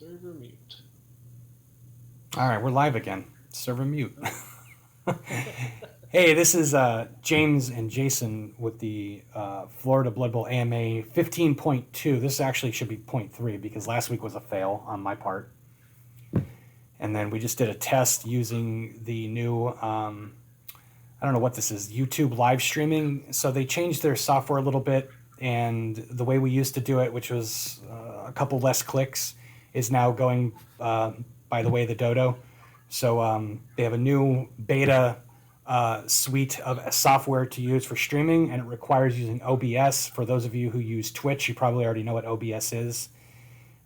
Server mute. All right, we're live again. Server mute. Hey, this is James and Jason with the Florida Blood Bowl AMA 15.2. This actually should be point 0.3 because last week was a fail on my part. And then we just did a test using the new, I don't know what this is, YouTube live streaming. So they changed their software a little bit, and the way we used to do it, which was a couple less clicks, is now going by the way of the dodo. So they have a new beta suite of software to use for streaming, and it requires using OBS. For those of you who use Twitch, you probably already know what OBS is.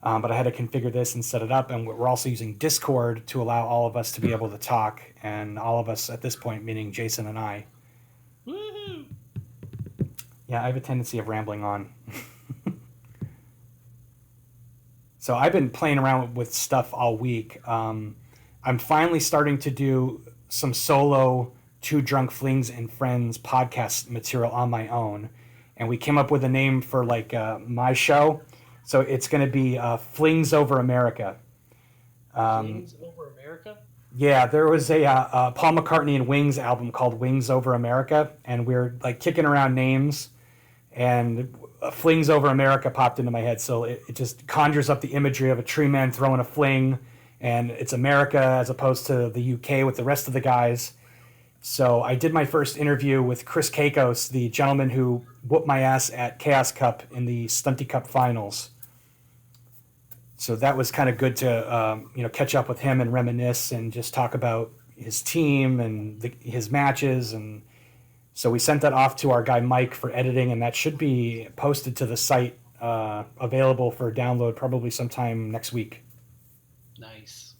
But I had to configure this and set it up, and we're also using Discord to allow all of us to be able to talk, and all of us at this point, meaning Jason and I. Woohoo! Yeah, I have a tendency of rambling on. So I've been playing around with stuff all week. I'm finally starting to do some solo Two Drunk Flings and Friends podcast material on my own. And we came up with a name for my show. So it's going to be Flings Over America. Flings over America? Yeah, there was a Paul McCartney and Wings album called Wings Over America. And we're like kicking around names. And Flings Over America popped into my head. So it just conjures up the imagery of a tree man throwing a fling. And it's America as opposed to the UK with the rest of the guys. So I did my first interview with Chris Kakos, the gentleman who whooped my ass at Chaos Cup in the Stunty Cup finals. So that was kind of good to catch up with him and reminisce and just talk about his team and his matches. And so we sent that off to our guy Mike for editing, and that should be posted to the site, available for download probably sometime next week. Nice.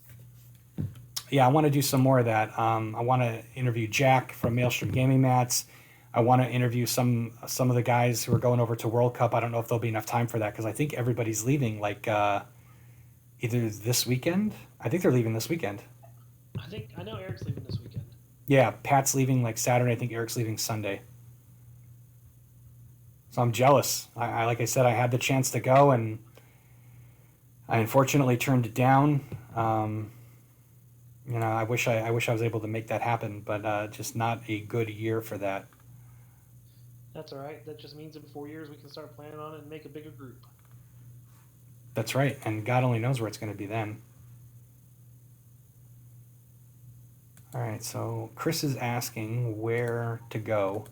Yeah, I want to do some more of that. I want to interview Jack from Maelstrom Gaming Mats. I want to interview some of the guys who are going over to World Cup. I don't know if there'll be enough time for that because I think everybody's leaving either this weekend. I think they're leaving this weekend. I know Eric's leaving this weekend. Yeah, Pat's leaving Saturday. I think Eric's leaving Sunday. So I'm jealous. I like I said, I had the chance to go, and I unfortunately turned it down. I wish I was able to make that happen, but just not a good year for that. That's all right. That just means in 4 years we can start planning on it and make a bigger group. That's right, and God only knows where it's going to be then. All right, so Chris is asking where to go.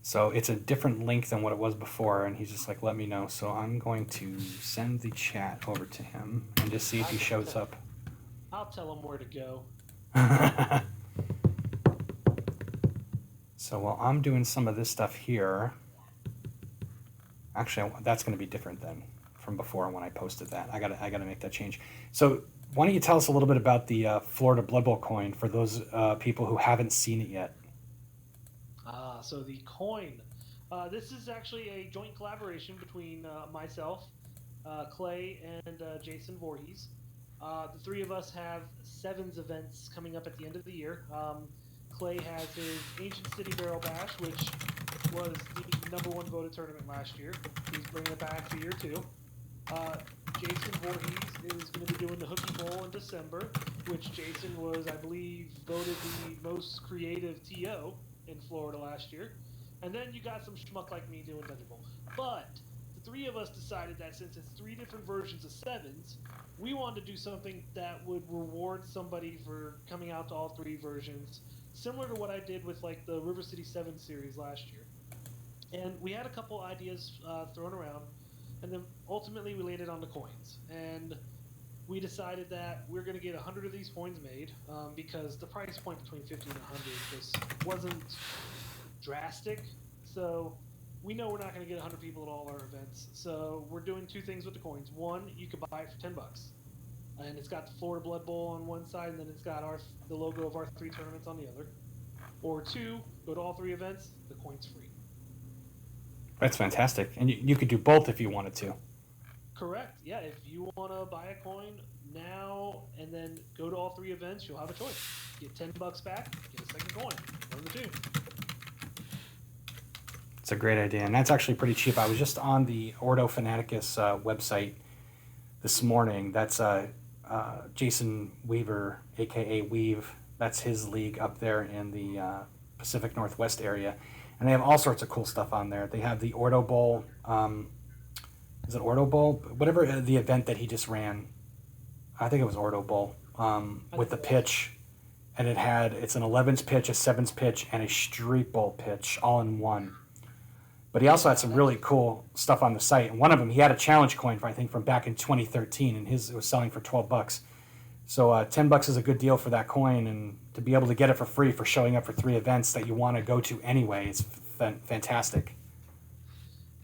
So it's a different link than what it was before, and he's just like, let me know. So I'm going to send the chat over to him and just see if he shows up. I'll tell him where to go. So while I'm doing some of this stuff here, actually, that's going to be different then from before when I posted that. I gotta make that change. So why don't you tell us a little bit about the Florida Blood Bowl coin for those people who haven't seen it yet? So the coin. This is actually a joint collaboration between myself, Clay, and Jason Voorhees. The three of us have Sevens events coming up at the end of the year. Clay has his Ancient City Barrel Bash, which was the #1 voted tournament last year. He's bringing it back for year 2. Jason Voorhees is going to be doing the Hooky Bowl in December, which Jason was, I believe, voted the most creative TO in Florida last year. And then you got some schmuck like me doing Dungeon Bowl. But the three of us decided that since it's 3 different versions of Sevens, we wanted to do something that would reward somebody for coming out to all 3 versions, similar to what I did with the River City 7 series last year. And we had a couple ideas thrown around, and then ultimately we landed on the coins. And we decided that we're going to get 100 of these coins made because the price point between 50 and 100 just wasn't drastic. So we know we're not going to get 100 people at all our events. So we're doing 2 things with the coins. One, you could buy it for $10. And it's got the Florida Blood Bowl on one side, and then it's got the logo of our 3 tournaments on the other. Or 2, go to all 3 events, the coin's free. That's fantastic. And you could do both if you wanted to. Correct. Yeah, if you want to buy a coin now and then go to all 3 events, you'll have a choice. Get $10 back, get a second coin. One of the 2. It's a great idea, and that's actually pretty cheap. I was just on the Ordo Fanaticus website this morning. That's Jason Weaver, aka Weave. That's his league up there in the Pacific Northwest area, and they have all sorts of cool stuff on there. They have the Ordo Bowl. Is it Ordo Bowl? Whatever the event that he just ran, I think it was Ordo Bowl. With the pitch, and it's an 11s pitch, a 7s pitch, and a Street Bowl pitch all in one. But he also had some really cool stuff on the site. And one of them, he had a challenge coin I think from back in 2013, and it was selling for $12. So $10 is a good deal for that coin, and to be able to get it for free for showing up for 3 events that you want to go to anyway, it's fantastic.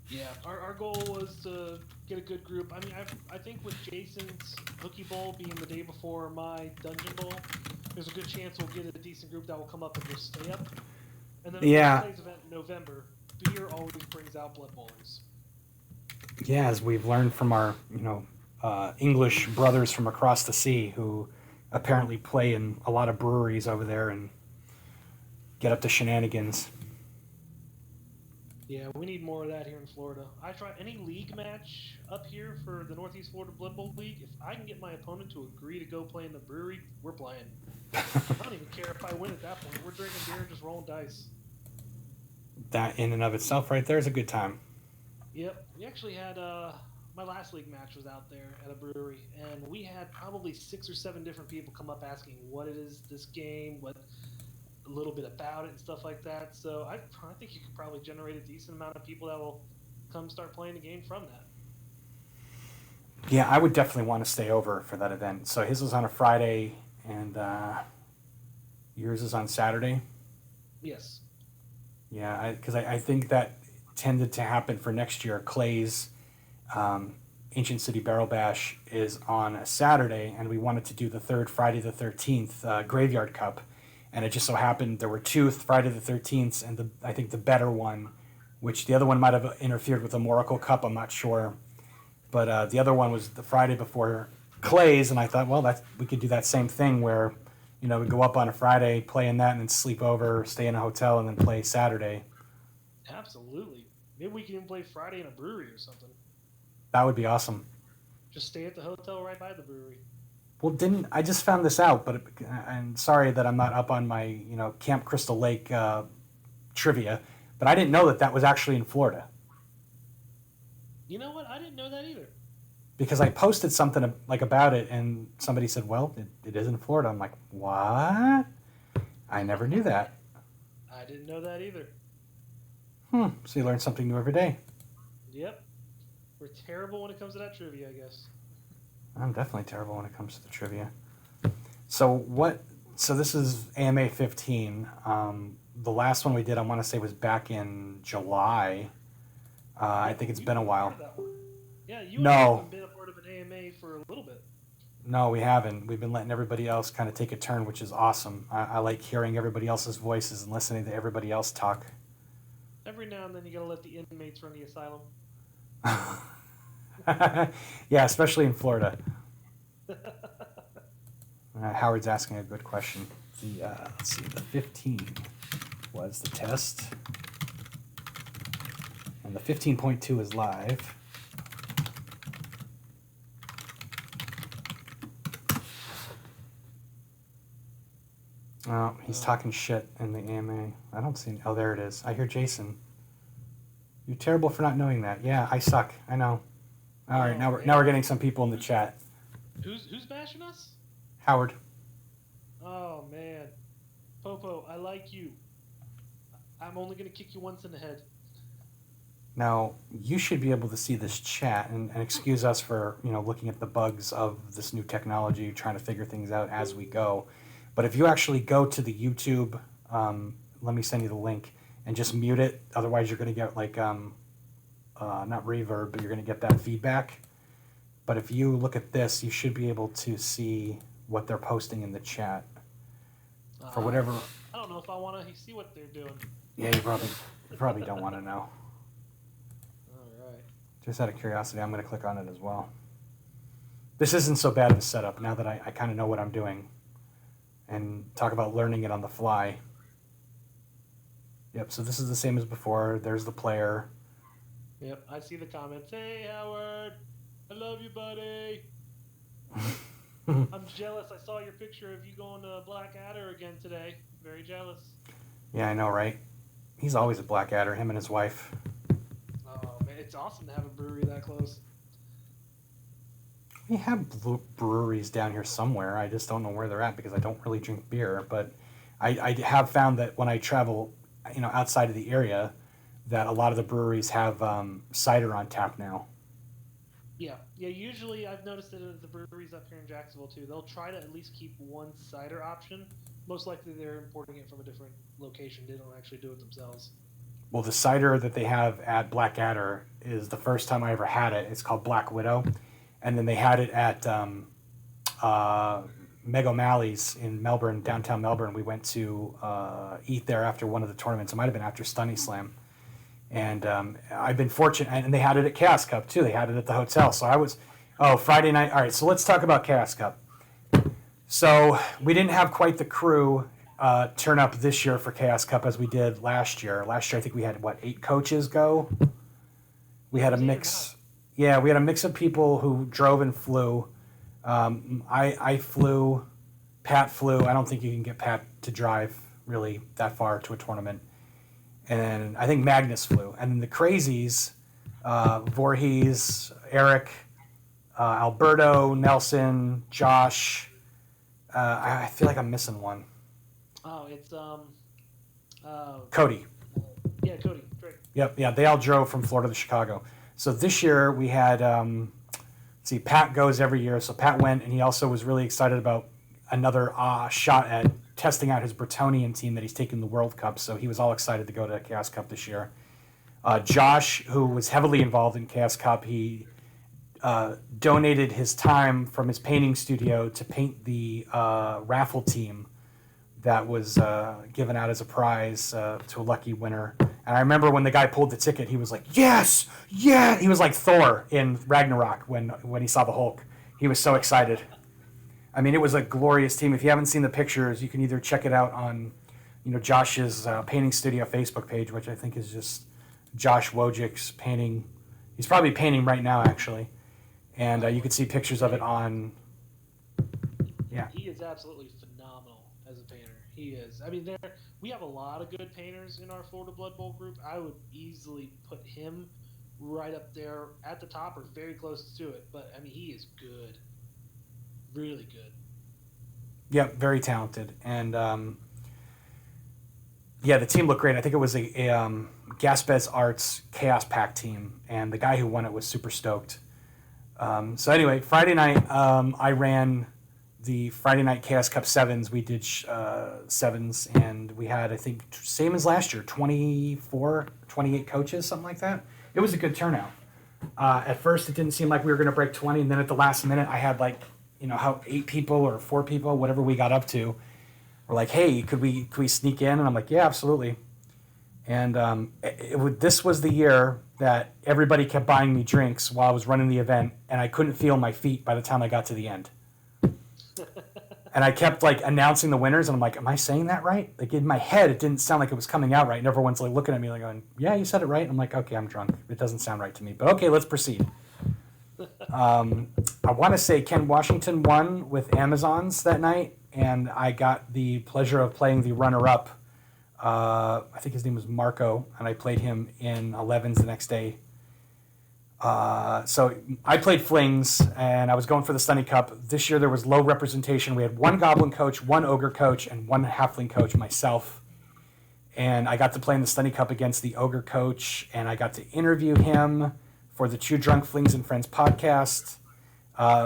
Yeah, our goal was to get a good group. I mean, I think with Jason's Hookie Bowl being the day before my Dungeon Bowl, there's a good chance we'll get a decent group that will come up and just stay up. And then Yeah. Clay's event in November, beer always brings out Blood Bowlers. Yeah, as we've learned from our English brothers from across the sea who apparently play in a lot of breweries over there and get up to shenanigans. Yeah, we need more of that here in Florida. I try any league match up here for the Northeast Florida Blood Bowl League. If I can get my opponent to agree to go play in the brewery, we're playing. I don't even care if I win at that point. We're drinking beer and just rolling dice. That in and of itself right there is a good time. Yep. We actually had my last league match was out there at a brewery, and we had probably 6 or 7 different people come up asking what it is, this game, what a little bit about it and stuff like that. So I think you could probably generate a decent amount of people that will come start playing the game from that. Yeah, I would definitely want to stay over for that event. So his was on a Friday, and yours is on Saturday. Yes. Yeah, because I think that tended to happen for next year. Clay's Ancient City Barrel Bash is on a Saturday, and we wanted to do the third Friday the 13th Graveyard Cup. And it just so happened there were 2 Friday the 13th, and I think the better one, which the other one might have interfered with the Moracle Cup, I'm not sure. But the other one was the Friday before Clay's, and I thought, well, we could do that same thing where, we go up on a Friday, play in that, and then sleep over, stay in a hotel, and then play Saturday. Absolutely. Maybe we can even play Friday in a brewery or something. That would be awesome. Just stay at the hotel right by the brewery. Well, I just found this out, but I'm sorry that I'm not up on my, Camp Crystal Lake trivia, but I didn't know that was actually in Florida. You know what? I didn't know that either. Because I posted something about it, and somebody said, well, it is in Florida. I'm like, what? I never knew that. I didn't know that either. So you learn something new every day. Yep. We're terrible when it comes to that trivia, I guess. I'm definitely terrible when it comes to the trivia. So this is AMA 15. The last one we did, I want to say, was back in July. I think it's been a while. Yeah, you haven't been a part of an AMA for a little bit. No, we haven't. We've been letting everybody else kind of take a turn, which is awesome. I like hearing everybody else's voices and listening to everybody else talk. Every now and then you gotta let the inmates run the asylum. Yeah, especially in Florida. Howard's asking a good question. Let's see, the 15 was the test. And the 15.2 is live. Oh, he's talking shit in the AMA. I don't see... Oh, there it is. I hear Jason. You're terrible for not knowing that. Yeah, I suck. I know. All right, now we're getting some people in the chat. Who's bashing us? Howard. Oh, man. Popo, I like you. I'm only going to kick you once in the head. Now, you should be able to see this chat, and excuse us for, looking at the bugs of this new technology, trying to figure things out as we go. But if you actually go to the YouTube, let me send you the link, and just mute it. Otherwise, you're going to get, not reverb, but you're going to get that feedback. But if you look at this, you should be able to see what they're posting in the chat. For whatever... I don't know if I want to see what they're doing. Yeah, you probably don't want to know. Alright. Just out of curiosity, I'm going to click on it as well. This isn't so bad of a setup now that I kind of know what I'm doing. And talk about learning it on the fly. Yep, so this is the same as before. There's the player. Yep, I see the comments. Hey, Howard. I love you, buddy. I'm jealous. I saw your picture of you going to Blackadder again today. Very jealous. Yeah, I know, right? He's always a Blackadder, him and his wife. Oh man, it's awesome to have a brewery that close. We have breweries down here somewhere. I just don't know where they're at because I don't really drink beer. But I have found that when I travel, outside of the area, that a lot of the breweries have cider on tap now. Yeah, yeah. Usually, I've noticed it at the breweries up here in Jacksonville too. They'll try to at least keep one cider option. Most likely, they're importing it from a different location. They don't actually do it themselves. Well, the cider that they have at Blackadder is the first time I ever had it. It's called Black Widow, and then they had it at Meg O'Malley's in Melbourne, downtown Melbourne. We went to eat there after one of the tournaments. It might have been after Stunny Slam. And I've been fortunate, and they had it at Chaos Cup too. They had it at the hotel. So Friday night. All right, so let's talk about Chaos Cup. So we didn't have quite the crew turn up this year for Chaos Cup as we did last year. Last year, I think we had, 8 coaches go? We had a mix. Yeah, we had a mix of people who drove and flew. I flew. Pat flew. I don't think you can get Pat to drive really that far to a tournament. And I think Magnus flew. And then the crazies, Voorhees, Eric, Alberto, Nelson, Josh. I feel like I'm missing one. Oh, it's Cody. Yeah, Cody. Great. Yep, yeah, they all drove from Florida to Chicago. So this year we had, Pat goes every year. So Pat went, and he also was really excited about another shot at testing out his Bretonian team that he's taking the World Cup. So he was all excited to go to Chaos Cup this year. Josh, who was heavily involved in Chaos Cup, he donated his time from his painting studio to paint the raffle team that was given out as a prize to a lucky winner. And I remember when the guy pulled the ticket, he was like, yes, yeah. He was like Thor in Ragnarok when he saw the Hulk. He was so excited. I mean, it was a glorious team. If you haven't seen the pictures, you can either check it out on, Josh's painting studio Facebook page, which I think is just Josh Wojcik's painting. He's probably painting right now, actually. And you can see pictures of it on. Yeah. He is absolutely phenomenal as a painter. He is. I mean, we have a lot of good painters in our Florida Blood Bowl group. I would easily put him right up there at the top or very close to it. But I mean, he is good. Really good. Yep, very talented. And the team looked great. I think it was a Gaspez Arts Chaos Pack team, and the guy who won it was super stoked. So anyway, Friday night, I ran the Friday night Chaos Cup sevens. We did sevens, and we had, I think, same as last year, 24, 28 coaches, something like that. It was a good turnout. At first, it didn't seem like we were going to break 20, and then at the last minute, I had 8 people or 4 people, whatever we got up to, were like, hey, could we sneak in? And I'm like, yeah, absolutely. And this was the year that everybody kept buying me drinks while I was running the event, and I couldn't feel my feet by the time I got to the end. And I kept announcing the winners, and I'm like, am I saying that right? In my head, it didn't sound like it was coming out right. And everyone's looking at me going, yeah, you said it right. And I'm like, okay, I'm drunk. It doesn't sound right to me. But okay, let's proceed. I want to say Ken Washington won with Amazons that night, and I got the pleasure of playing the runner-up. I think his name was Marco, and I played him in 11s the next day. So I played Flings, and I was going for the Stunny Cup. This year there was low representation. We had 1 Goblin coach, 1 Ogre coach, and 1 Halfling coach, myself. And I got to play in the Stunny Cup against the Ogre coach, and I got to interview him for the Two Drunk Flings and Friends podcast,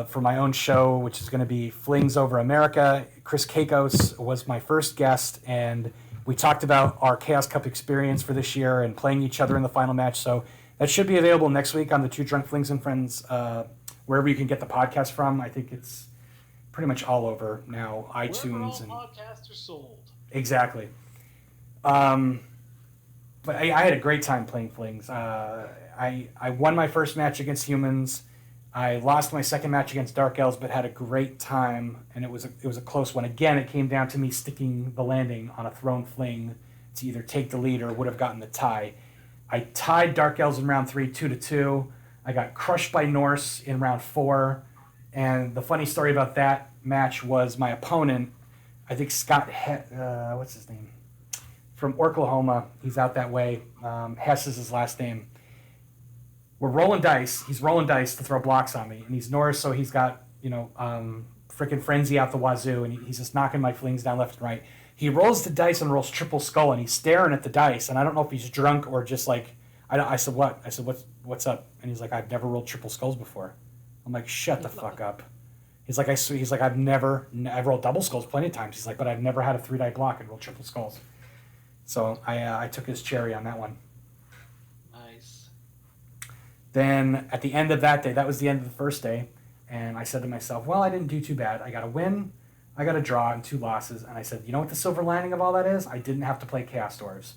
for my own show, which is going to be Flings Over America. Chris Kakos was my first guest, and we talked about our Chaos Cup experience for this year and playing each other in the final match. So that should be available next week on the Two Drunk Flings and Friends, wherever you can get the podcast from. I think it's pretty much all over now, iTunes. Wherever all podcasts are sold. Exactly. But I had a great time playing Flings. I won my first match against Humans. I lost my second match against Dark Elves, but had a great time, and it was a close one. Again, it came down to me sticking the landing on a thrown fling to either take the lead or would have gotten the tie. I tied Dark Elves in round 3, 2-2. I got crushed by Norse in round 4, And the funny story about that match was my opponent, I think Scott, what's his name? From Oklahoma. He's out that way. Hess is his last name. We're rolling dice. He's rolling dice to throw blocks on me. And he's Norse, so he's got, freaking frenzy out the wazoo. And he's just knocking my flings down left and right. He rolls the dice and rolls triple skull, and he's staring at the dice. And I don't know if he's drunk or just like, I said, what? I said, what's up? And he's like, I've never rolled triple skulls before. I'm like, shut the fuck up. He's like, I've rolled double skulls plenty of times. He's like, but I've never had a 3-die block and rolled triple skulls. So I took his cherry on that one. Nice. Then at the end of that day, that was the end of the first day, and I said to myself, well, I didn't do too bad. I got a win, I got a draw, and 2 losses. And I said, you know what the silver lining of all that is? I didn't have to play Chaos Dwarves.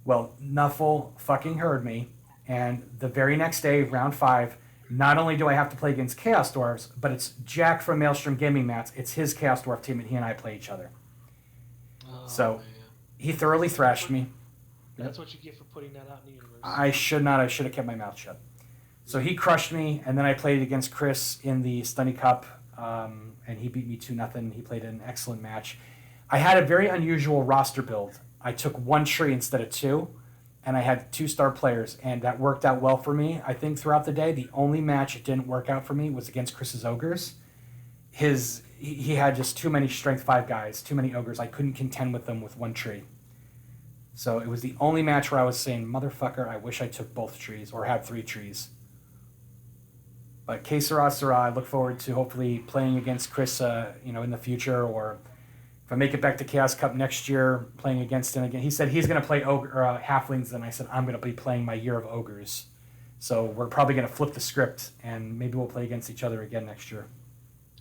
Well, Nuffle fucking heard me, and the very next day, round 5, not only do I have to play against Chaos Dwarves, but it's Jack from Maelstrom Gaming Mats. It's his Chaos Dwarf team, and he and I play each other. Oh, so man. he thoroughly thrashed me. That's what you get for putting that out in the universe. I should not. I should have kept my mouth shut. So he crushed me, and then I played against Chris in the Stunny Cup, and he beat me 2-0. He played an excellent match. I had a very unusual roster build. I took 1 tree instead of 2, and I had 2-star players, and that worked out well for me, I think, throughout the day. The only match it didn't work out for me was against Chris's Ogres. He had just too many Strength 5 guys, too many Ogres. I couldn't contend with them with 1 tree. So it was the only match where I was saying, motherfucker, I wish I took both trees or had 3 trees. But que sera, sera. I look forward to hopefully playing against Chris, in the future, or if I make it back to Chaos Cup next year, playing against him again. He said he's going to play halflings, and I said I'm going to be playing my Year of Ogres. So we're probably going to flip the script, and maybe we'll play against each other again next year.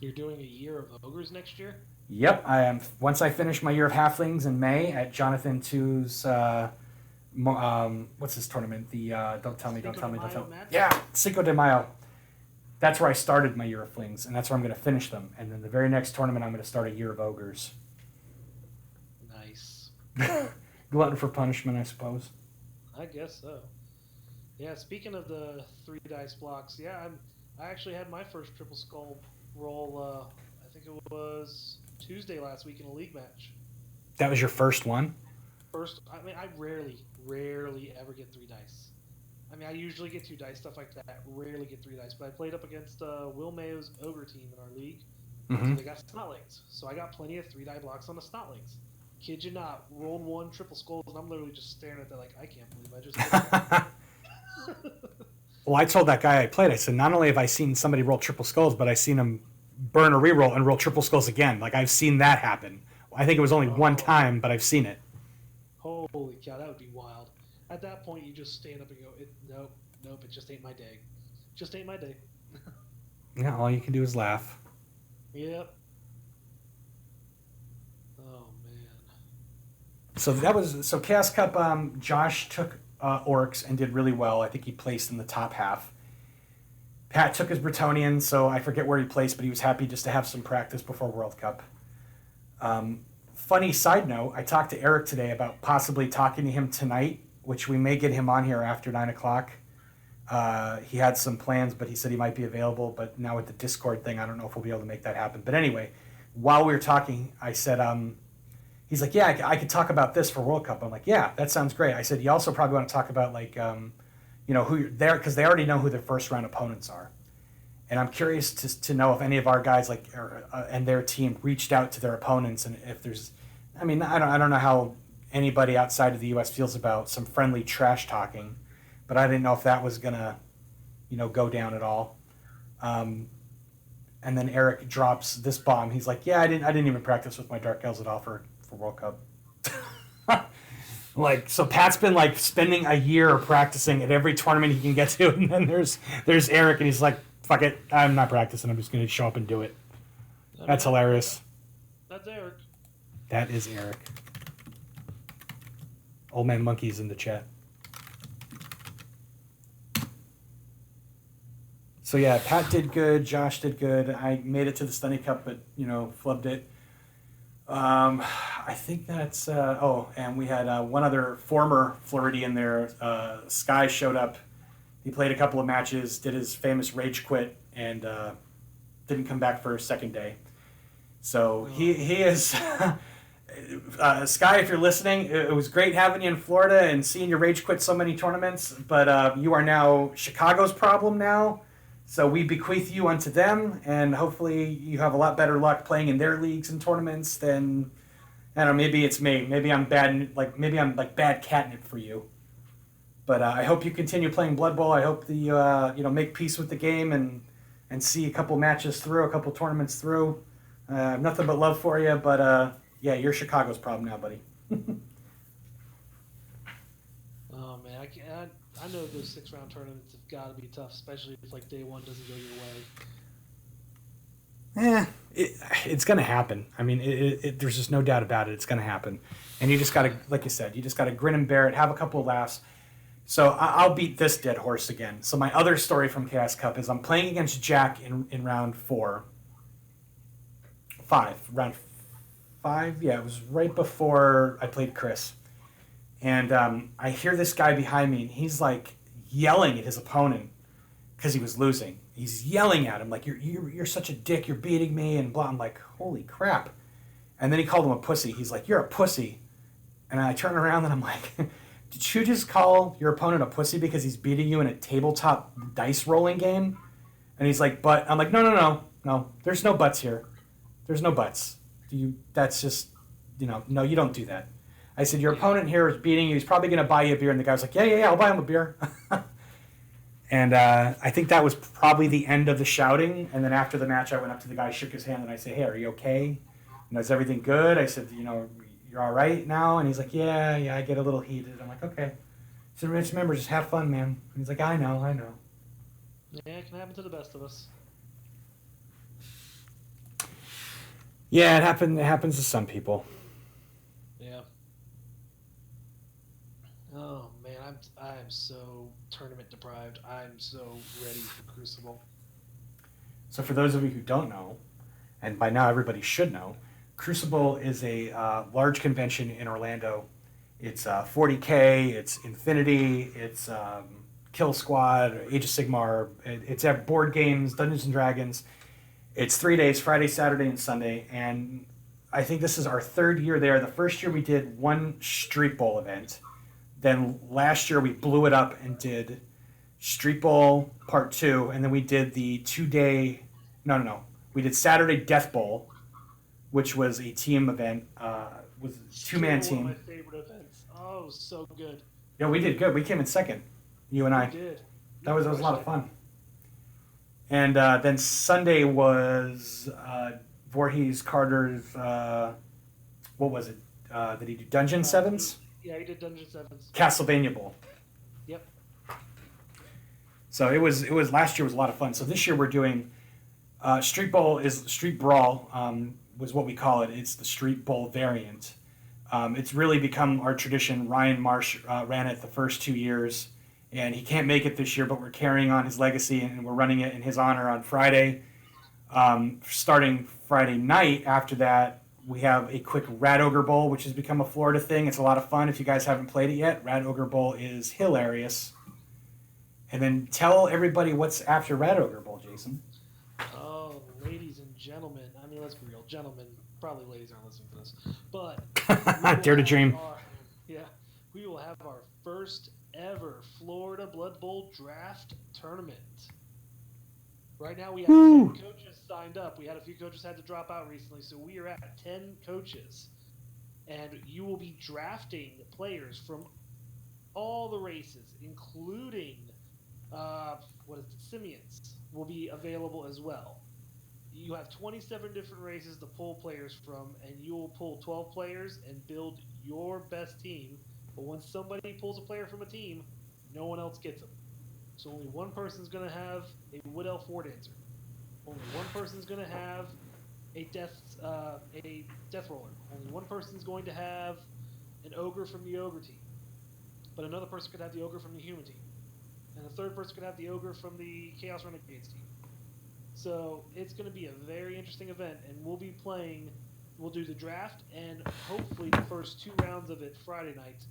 You're doing a Year of Ogres next year? Yep, I am. Once I finish my Year of Halflings in May at Jonathan 2's, what's his tournament? The don't tell me. Match? Yeah, Cinco de Mayo. That's where I started my Year of Flings, and that's where I'm going to finish them. And then the very next tournament, I'm going to start a Year of Ogres. Nice. Glutton for punishment, I suppose. I guess so. Yeah, speaking of the 3 dice blocks, I actually had my first triple skull roll, I think it was Tuesday last week in a league match. That was your first one? I rarely ever get 3 dice. I usually get 2 dice, stuff like that. Rarely get 3 dice, but I played up against Will Mayo's Ogre team in our league. Mm-hmm. So they got Snotlings. So I got plenty of 3-die blocks on the Snotlings. Kid you not, rolled 1 triple skulls, and I'm literally just staring at that like, I can't believe I just did. Well, I told that guy I played, I said, not only have I seen somebody roll triple skulls, but I've seen him burn a reroll and roll triple skulls again. Like, I've seen that happen. I think it was only one time, but I've seen it. Holy cow, that would be wild. At that point, you just stand up and go, nope, it just ain't my day. Just ain't my day. Yeah, all you can do is laugh. Yep. Oh, man. So Chaos Cup, Josh took Orcs and did really well. I think he placed in the top half. Pat took his Bretonnian, so I forget where he placed, but he was happy just to have some practice before World Cup. Funny side note, I talked to Eric today about possibly talking to him tonight, which we may get him on here after 9 o'clock. He had some plans, but he said he might be available, but now with the Discord thing, I don't know if we'll be able to make that happen. But anyway, while we were talking, I said, he's like, yeah, I could talk about this for World Cup. I'm like, yeah, that sounds great. I said, you also probably want to talk about, like, who you're there, because they already know who their first round opponents are. And I'm curious to know if any of our guys and their team reached out to their opponents, and if there's, I don't know how anybody outside of the U.S. feels about some friendly trash talking, but I didn't know if that was gonna, go down at all. And then Eric drops this bomb. He's like, yeah, I didn't even practice with my Dark Elves at all for World Cup. So Pat's been like spending a year practicing at every tournament he can get to, and then there's Eric, and he's like, fuck it, I'm not practicing, I'm just going to show up and do it. That's hilarious. That's Eric. That is Eric. Old Man Monkey's in the chat. So yeah, Pat did good, Josh did good. I made it to the Stunny Cup, but, flubbed it. I think that's... and we had one other former Floridian there. Sky showed up. He played a couple of matches, did his famous rage quit, and didn't come back for his second day. So he is Sky, if you're listening, it was great having you in Florida and seeing you rage quit so many tournaments, but you are now Chicago's problem now. So we bequeath you unto them, and hopefully you have a lot better luck playing in their leagues and tournaments than, I don't know, maybe it's me. Maybe I'm bad, maybe I'm like bad catnip for you. But I hope you continue playing Blood Bowl. I hope that you make peace with the game and see a couple matches through, a couple tournaments through. Nothing but love for you, but yeah, you're Chicago's problem now, buddy. Oh man, I know those 6-round tournaments have got to be tough, especially if like day one doesn't go your way. It's gonna happen. I mean, there's just no doubt about it. It's gonna happen, and you just gotta, like you said, you just gotta grin and bear it, have a couple of laughs. So I'll beat this dead horse again. So my other story from Chaos Cup is I'm playing against Jack in round 5. Round 5, yeah, it was right before I played Chris. And I hear this guy behind me, and he's like yelling at his opponent because he was losing. He's yelling at him like, you're such a dick, you're beating me, and blah. I'm like, holy crap. And then he called him a pussy. He's like, you're a pussy. And I turn around and I'm like, did you just call your opponent a pussy because he's beating you in a tabletop dice rolling game? And he's like, but I'm like, no, there's no buts here. There's no buts. That's just, no, you don't do that. I said, your opponent here is beating you. He's probably going to buy you a beer. And the guy was like, yeah, I'll buy him a beer. And I think that was probably the end of the shouting. And then after the match, I went up to the guy, shook his hand, and I said, hey, are you okay? Is everything good? I said, you're all right now? And he's like, yeah, I get a little heated. I'm like, okay. So just remember, just have fun, man. And he's like, I know. Yeah, it can happen to the best of us. Yeah, it happens to some people. Yeah. Oh man, I am so tournament deprived. I'm so ready for Crucible. So for those of you who don't know, and by now everybody should know, Crucible is a large convention in Orlando. It's 40K, it's Infinity, it's Kill Squad, Age of Sigmar. It's at board games, Dungeons and Dragons. It's 3 days, Friday, Saturday, and Sunday, and I think this is our 3rd year there. The first year we did one Street Bowl event. Then last year we blew it up and did Street Bowl Part 2, and then we did the 2-day... No. We did Saturday Death Bowl, which was a team event, was a 2-man team. One of my favorite events. Oh, so good. Yeah, we did good. We came in second, you and I. We did. That was a lot of fun. And then Sunday was Voorhees Carter's, what was it? Did he do Dungeon Sevens? Yeah, he did Dungeon Sevens. Castlevania Bowl. Yep. So it was last year was a lot of fun. So this year we're doing Street Bowl is Street Brawl was what we call it. It's the Street Bowl variant. It's really become our tradition. Ryan Marsh ran it the first 2 years. And he can't make it this year, but we're carrying on his legacy, and we're running it in his honor on Friday. Starting Friday night, after that, we have a quick Rat Ogre Bowl, which has become a Florida thing. It's a lot of fun. If you guys haven't played it yet, Rat Ogre Bowl is hilarious. And then tell everybody what's after Rat Ogre Bowl, Jason. Oh, ladies and gentlemen. I mean, let's be real. Gentlemen, probably ladies aren't listening to this. But Dare to dream. We will have our first ever Florida Blood Bowl draft tournament. Right now we have 10 coaches signed up. We had a few coaches had to drop out recently, so we are at 10 coaches. And you will be drafting players from all the races, including Simians will be available as well. You have 27 different races to pull players from, and you will pull 12 players and build your best team. But once somebody pulls a player from a team, no one else gets them. So only one person's going to have a Wood Elf War Dancer. Only one person's going to have a Death Roller. Only one person's going to have an Ogre from the Ogre team. But another person could have the Ogre from the Human team. And a third person could have the Ogre from the Chaos Renegades team. So it's going to be a very interesting event, and we'll do the draft and hopefully the first 2 rounds of it Friday night,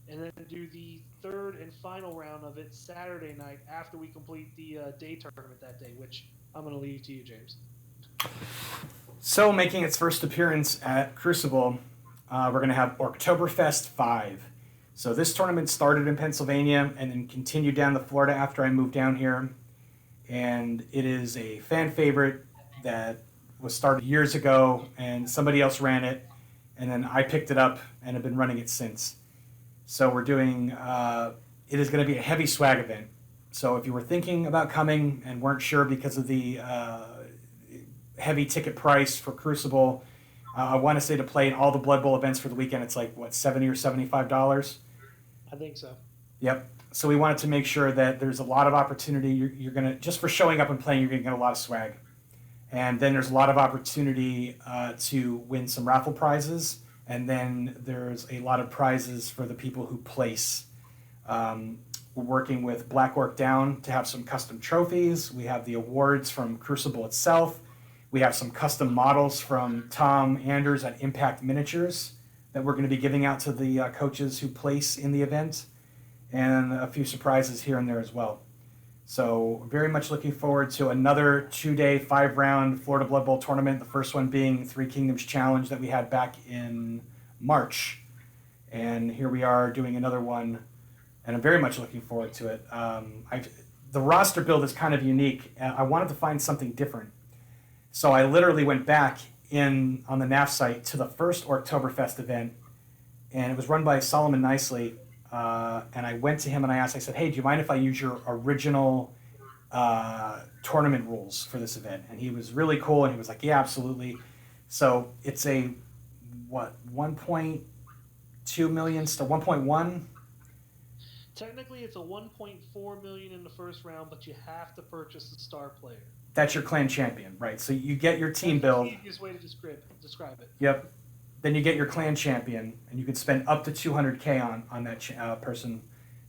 and then do the 3rd and final round of it Saturday night after we complete the day tournament that day, which I'm going to leave to you, James. So, making its first appearance at Crucible, we're going to have Oktoberfest 5. So, this tournament started in Pennsylvania and then continued down to Florida after I moved down here. And it is a fan favorite that was started years ago, and somebody else ran it, and then I picked it up and have been running it since. So, we're doing, it is going to be a heavy swag event. So, if you were thinking about coming and weren't sure because of the heavy ticket price for Crucible, I want to say to play in all the Blood Bowl events for the weekend, it's like, what, $70 or $75? I think so. Yep. So we wanted to make sure that there's a lot of opportunity. You're going to, just for showing up and playing, you're going to get a lot of swag. And then there's a lot of opportunity to win some raffle prizes. And then there's a lot of prizes for the people who place. We're working with Black Orc Down to have some custom trophies. We have the awards from Crucible itself. We have some custom models from Tom Anders at Impact Miniatures that we're going to be giving out to the coaches who place in the event, and a few surprises here and there as well. So very much looking forward to another 2-day, 5-round Florida Blood Bowl tournament, the first one being Three Kingdoms Challenge that we had back in March. And here we are doing another one, and I'm very much looking forward to it. The roster build is kind of unique. I wanted to find something different. So I literally went back in on the NAF site to the first Oktoberfest event, and it was run by Solomon Nicely. And I went to him and I asked, I said, hey, do you mind if I use your original tournament rules for this event? And he was really cool, and he was like, yeah, absolutely. So it's a, 1.2 million to 1.1? Technically, it's a 1.4 million in the first round, but you have to purchase the star player. That's your clan champion, right? So you get your team That's build. the easiest way to describe it. Yep. Then you get your clan champion, and you can spend up to 200K on that person,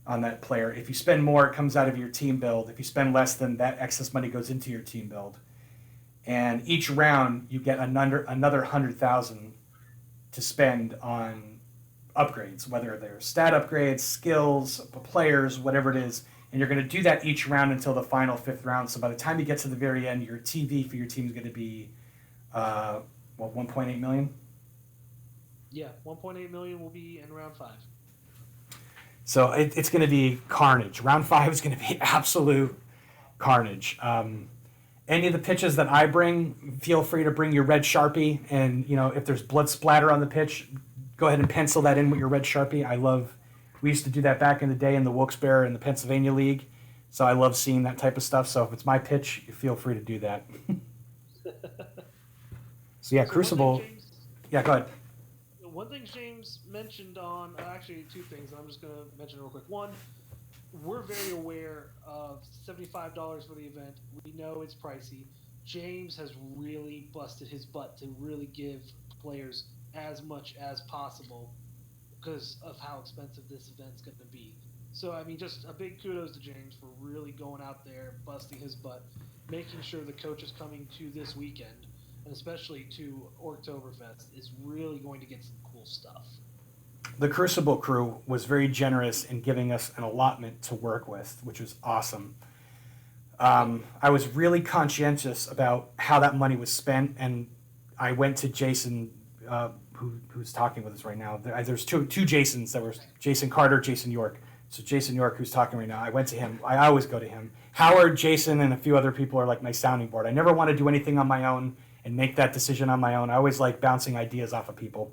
on that player. If you spend more, it comes out of your team build. If you spend less, then that excess money goes into your team build. And each round, you get another 100,000 to spend on upgrades, whether they're stat upgrades, skills, players, whatever it is. And you're going to do that each round until the final 5th round. So by the time you get to the very end, your TV for your team is going to be, 1.8 million? Yeah, 1.8 million will be in round 5. So it's going to be carnage. Round 5 is going to be absolute carnage. Any of the pitches that I bring, feel free to bring your red Sharpie. And, if there's blood splatter on the pitch, go ahead and pencil that in with your red Sharpie. We used to do that back in the day in the Wilkes-Barre and the Pennsylvania League. So I love seeing that type of stuff. So if it's my pitch, feel free to do that. So yeah, Crucible. Yeah, go ahead. One thing James mentioned on, actually 2 things, and I'm just going to mention real quick. One, we're very aware of $75 for the event. We know it's pricey. James has really busted his butt to really give players as much as possible because of how expensive this event's going to be. So, I mean, just a big kudos to James for really going out there, busting his butt, making sure the coaches coming to this weekend, and especially to Oktoberfest, is really going to get some cool stuff. The Crucible crew was very generous in giving us an allotment to work with, which was awesome. I was really conscientious about how that money was spent, and I went to Jason, who's talking with us right now. There's two Jasons that were Jason Carter, Jason York. So Jason York, who's talking right now, I went to him. I always go to him. Howard, Jason, and a few other people are like my sounding board. I never want to do anything on my own and make that decision on my own. I always like bouncing ideas off of people.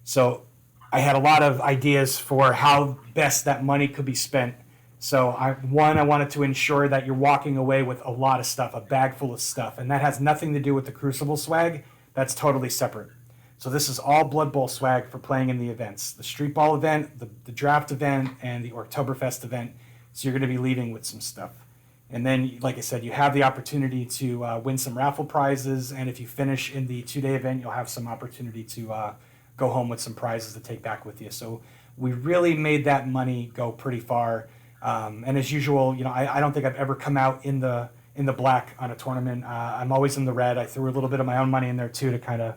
So I had a lot of ideas for how best that money could be spent. So I wanted to ensure that you're walking away with a lot of stuff, a bag full of stuff. And that has nothing to do with the Crucible swag. That's totally separate. So this is all Blood Bowl swag for playing in the events. The Street Ball event, the draft event, and the Oktoberfest event. So you're going to be leaving with some stuff. And then, like I said, you have the opportunity to win some raffle prizes. And if you finish in the 2-day event, you'll have some opportunity to go home with some prizes to take back with you. So we really made that money go pretty far. And as usual, I don't think I've ever come out in the black on a tournament. I'm always in the red. I threw a little bit of my own money in there too to kind of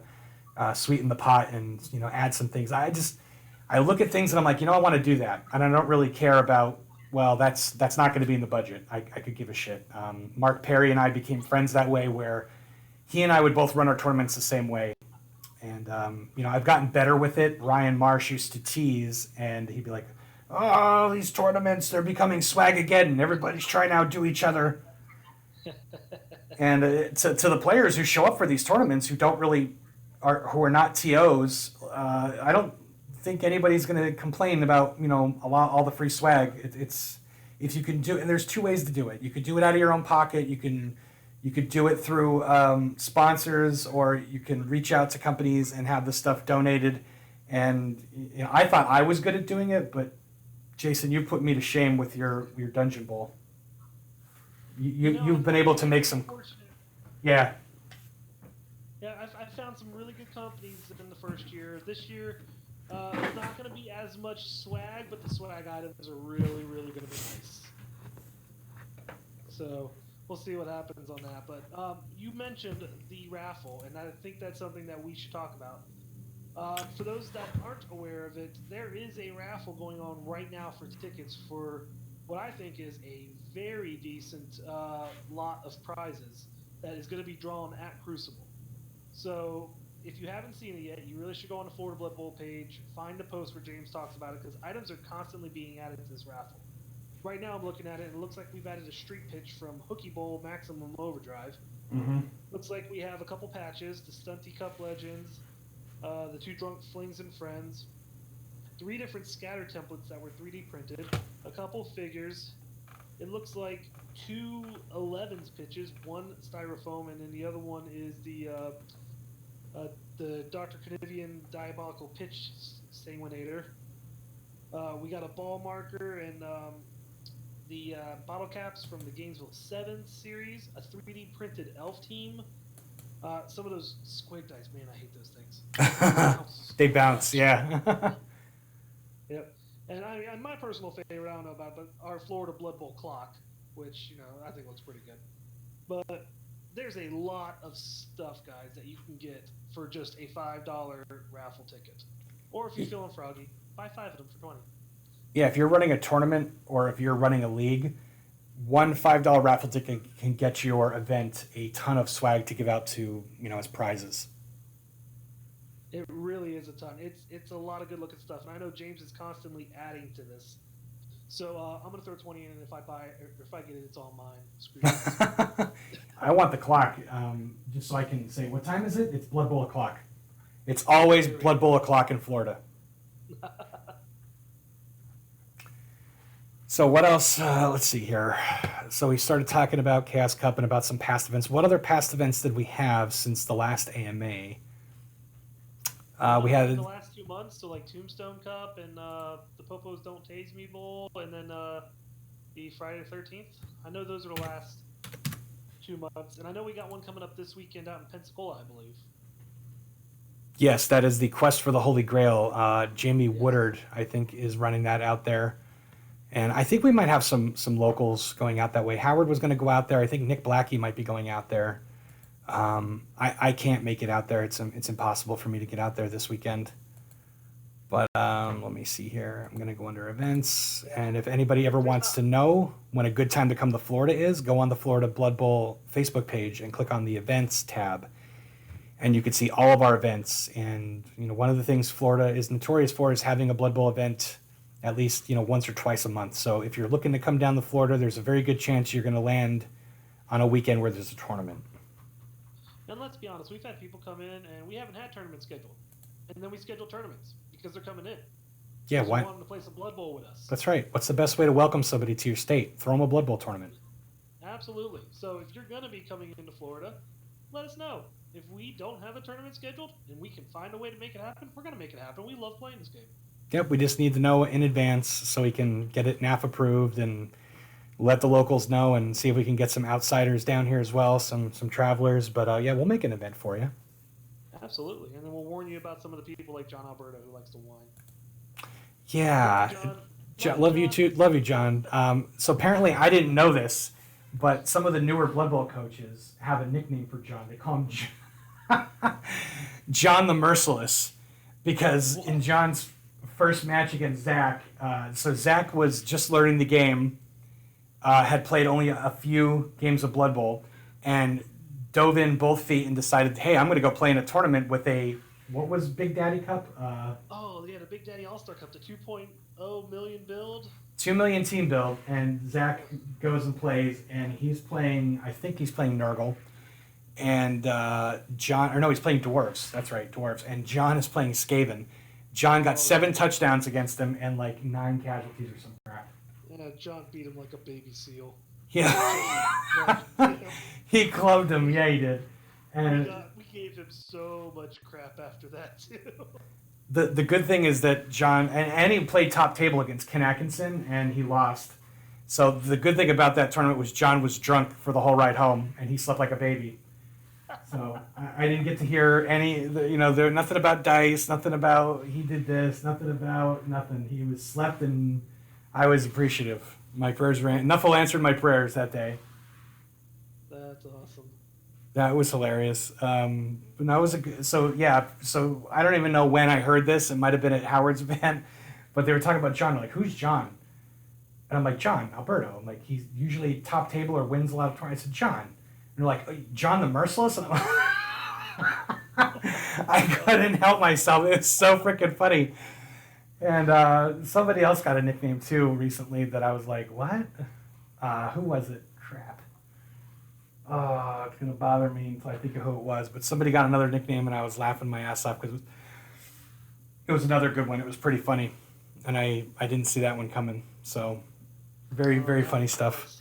sweeten the pot and add some things. I look at things and I'm like, I want to do that, and I don't really care about Well, that's not going to be in the budget. I could give a shit. Mark Perry and I became friends that way, where he and I would both run our tournaments the same way. And I've gotten better with it. Ryan Marsh used to tease, and he'd be like, "Oh, these tournaments, they're becoming swag again, and everybody's trying to outdo each other." And to the players who show up for these tournaments who are not TOs, I don't think anybody's going to complain about all the free swag. It's if you can do, and there's two ways to do it. You could do it out of your own pocket. You could do it through sponsors, or you can reach out to companies and have the stuff donated. And I thought I was good at doing it, but Jason, you put me to shame with your Dungeon Bowl. You've been able to make some. Yeah. Yeah, I found some really good companies in the first year. This year, it's not going to be as much swag, but the swag items are really, really going to be nice. So we'll see what happens on that. But you mentioned the raffle, and I think that's something that we should talk about. For those that aren't aware of it, there is a raffle going on right now for tickets for what I think is a very decent lot of prizes that is going to be drawn at Crucible. So if you haven't seen it yet, you really should go on the Florida Blood Bowl page, find the post where James talks about it, because items are constantly being added to this raffle. Right now I'm looking at it, and it looks like we've added a street pitch from Hookie Bowl Maximum Overdrive. Mm-hmm. Looks like we have a couple patches, the Stunty Cup Legends, the two Drunk Flings and Friends, 3 different scatter templates that were 3D printed, a couple figures. It looks like 2 11s pitches, one styrofoam, and then the other one is the Dr. Canivian Diabolical Pitch Sanguinator. We got a ball marker and the bottle caps from the Gainesville 7 series, a 3D printed elf team. Some of those squig dice, man, I hate those things. They bounce, yeah. Yep. And my personal favorite, I don't know about, but our Florida Blood Bowl clock, which, I think looks pretty good. But there's a lot of stuff, guys, that you can get for just a $5 raffle ticket. Or if you're feeling froggy, buy 5 of them for 20. Yeah, if you're running a tournament or if you're running a league, one $5 raffle ticket can get your event a ton of swag to give out to, as prizes. It really is a ton. It's a lot of good looking stuff, and I know James is constantly adding to this. So I'm gonna throw 20 in, and if I get it, it's all mine. Screw you. I want the clock, just so I can say what time is it. It's Blood Bowl o'clock. It's always Blood Bowl o'clock in Florida. So what else? Let's see here. So we started talking about Chaos Cup and about some past events. What other past events did we have since the last AMA? We had in the last 2 months, so like Tombstone Cup and the Popos Don't Tase Me Bowl, and then the Friday the 13th. I know those are the last 2 months, and I know we got one coming up this weekend out in Pensacola, I believe. Yes, that is the Quest for the Holy Grail. Jamie Woodard, I think, is running that out there. And I think we might have some locals going out that way. Howard was going to go out there. I think Nick Blackie might be going out there. I can't make it out there. It's impossible for me to get out there this weekend. But let me see here. I'm going to go under events. And if anybody ever wants to know when a good time to come to Florida is, go on the Florida Blood Bowl Facebook page and click on the events tab. And you can see all of our events. And one of the things Florida is notorious for is having a Blood Bowl event at least once or twice a month. So if you're looking to come down to Florida, there's a very good chance you're going to land on a weekend where there's a tournament. And let's be honest, we've had people come in and we haven't had tournaments scheduled, and then we schedule tournaments because they're coming in. Yeah, why? Want them to play some Blood Bowl with us. That's right. What's the best way to welcome somebody to your state? Throw them a Blood Bowl tournament. Absolutely. So if you're going to be coming into Florida, let us know. If we don't have a tournament scheduled and we can find a way to make it happen, we're going to make it happen. We love playing this game. Yep, we just need to know in advance so we can get it NAF approved and let the locals know and see if we can get some outsiders down here as well, some travelers. But yeah, we'll make an event for you. Absolutely, and then we'll warn you about some of the people like John Alberto who likes to whine. Yeah, love you too. Love you, John. So apparently, I didn't know this, but some of the newer Blood Bowl coaches have a nickname for John. They call him John the Merciless, because in John's first match against Zach. So Zach was just learning the game, had played only a few games of Blood Bowl, and dove in both feet and decided, hey, I'm going to go play in a tournament with what was Big Daddy Cup? The Big Daddy All-Star Cup, the 2.0 million build. 2 million team build, and Zach goes and plays, and he's playing, I think he's playing Nurgle, and he's playing Dwarves. That's right, Dwarves. And John is playing Skaven. John got 7 touchdowns against him and like 9 casualties or some crap. Yeah, John beat him like a baby seal. Yeah. He clubbed him. Yeah, he did. And we gave him so much crap after that, too. The good thing is that John, and he played top table against Ken Atkinson, and he lost. So the good thing about that tournament was John was drunk for the whole ride home, and he slept like a baby. So I didn't get to hear there nothing about dice, nothing about he did this, nothing. He was slept, and I was appreciative. My prayers ran. Nuffle answered my prayers that day. That's awesome. That was hilarious. But that was so I don't even know when I heard this. It might have been at Howard's event, but they were talking about John. They're like, who's John? And I'm like, John Alberto. I'm like, he's usually top table or wins a lot of tournaments. I said, John. And they're like, John the Merciless? And I'm like, I couldn't help myself. It was so freaking funny. And somebody else got a nickname too recently that I was like, what? Who was it? Crap. Oh, it's going to bother me until I think of who it was. But somebody got another nickname, and I was laughing my ass off because it was another good one. It was pretty funny. And I didn't see that one coming. So, very, very funny stuff.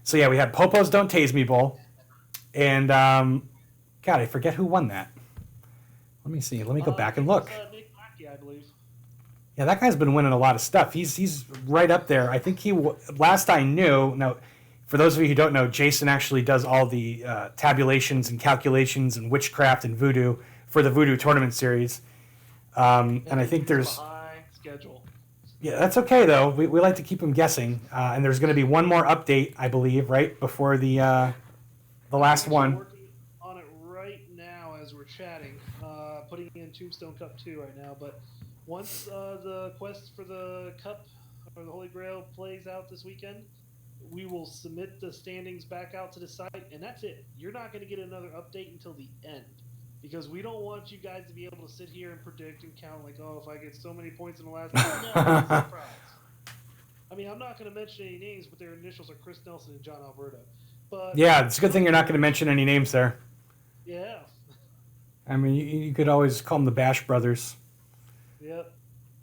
So, yeah, we had Popo's Don't Tase Me Bowl. And, God, I forget who won that. Let me see. Let me go back and look. Nick Lackey, I believe. Yeah, that guy's been winning a lot of stuff. He's right up there. I think last I knew, now, for those of you who don't know, Jason actually does all the tabulations and calculations and witchcraft and voodoo for the Voodoo Tournament Series. And I think there's... high schedule. Yeah, that's okay, though. We like to keep him guessing. And there's going to be one more update, I believe, right? Before the last one. I'm working on it right now as we're chatting. Putting in Tombstone Cup 2 right now. But once the quest for the Cup or the Holy Grail plays out this weekend, we will submit the standings back out to the site, and that's it. You're not going to get another update until the end, because we don't want you guys to be able to sit here and predict and count like, oh, if I get so many points in the last one, no, it's a surprise. I mean, I'm not going to mention any names, but their initials are Chris Nelson and John Alberto. But yeah, it's a good thing you're not going to mention any names there. Yeah. I mean, you could always call them the Bash Brothers. Yep.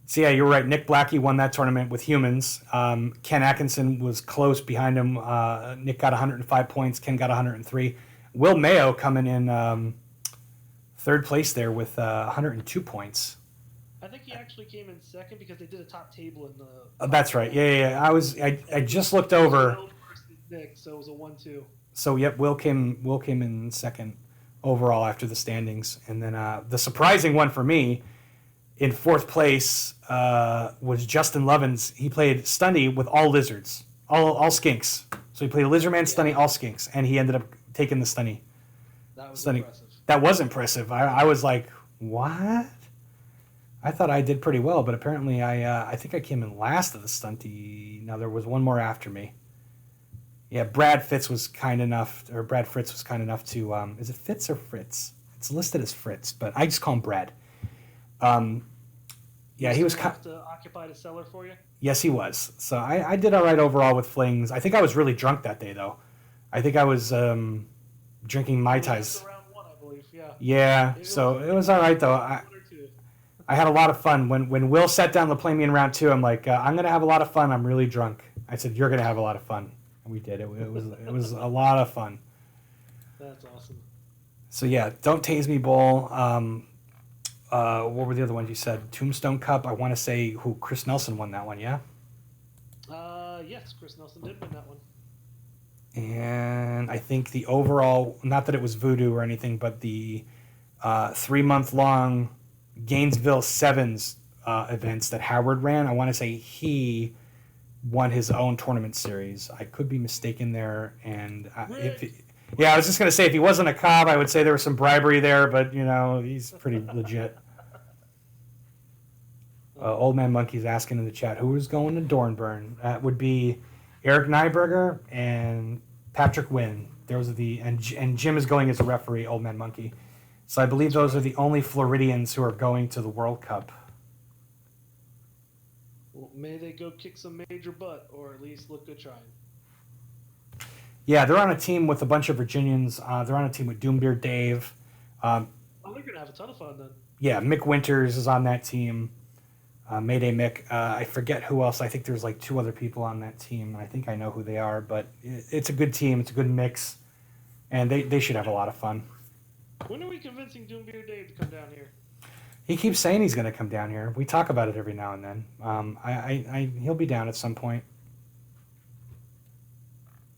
So yeah, you're right. Nick Blackie won that tournament with humans. Ken Atkinson was close behind him. Nick got 105 points. Ken got 103. Will Mayo coming in third place there with 102 points. I think he actually came in second because they did a top table in the... That's right. Yeah. I just looked over. Nick, so it was a 1-2. So yep, Will came in second overall after the standings, and then the surprising one for me. In fourth place was Justin Lovins. He played Stunny with all lizards, all skinks. So he played Lizardman, Stunny, all skinks, and he ended up taking the Stunny. That was Stunny. impressive. That was impressive. I was like, what? I thought I did pretty well, but apparently I think I came in last of the Stunty. Now there was one more after me. Yeah, Brad Fritz was kind enough to, is it Fitz or Fritz? It's listed as Fritz, but I just call him Brad. Yeah, he was to occupy the cellar for you. Yes, he was. So I did all right overall with flings. I think I was really drunk that day, though. I think I was drinking Mai Tais. Around 1, I believe. Yeah. Yeah. So it was all right, though. I had a lot of fun when Will sat down to play me in round 2. I'm like, I'm gonna have a lot of fun. I'm really drunk. I said, you're gonna have a lot of fun, and we did. It was a lot of fun. That's awesome. So yeah, Don't Tase Me Bowl. What were the other ones you said? Tombstone Cup. I want to say Chris Nelson won that one. Yeah. Yes, Chris Nelson did win that one. And I think the overall, not that it was voodoo or anything, but the 3-month-long Gainesville Sevens events that Howard ran, I want to say he won his own tournament series. I could be mistaken there. And I was just going to say, if he wasn't a cop, I would say there was some bribery there, but, he's pretty legit. Old Man Monkey's asking in the chat who is going to Dornburn. That would be Eric Nyberger and Patrick Wynn. Those are and Jim is going as a referee. Old Man Monkey. So I believe those are the only Floridians who are going to the World Cup. Well, may they go kick some major butt, or at least look good trying. Yeah, they're on a team with a bunch of Virginians. They're on a team with Doombeard Dave. They're gonna have a ton of fun then. Yeah, Mick Winters is on that team. Mayday Mick. I forget who else. I think there's like 2 other people on that team. I think I know who they are, but it's a good team. It's a good mix, and they should have a lot of fun. When are we convincing Doombeard Dave to come down here? He keeps saying he's going to come down here. We talk about it every now and then. He'll be down at some point.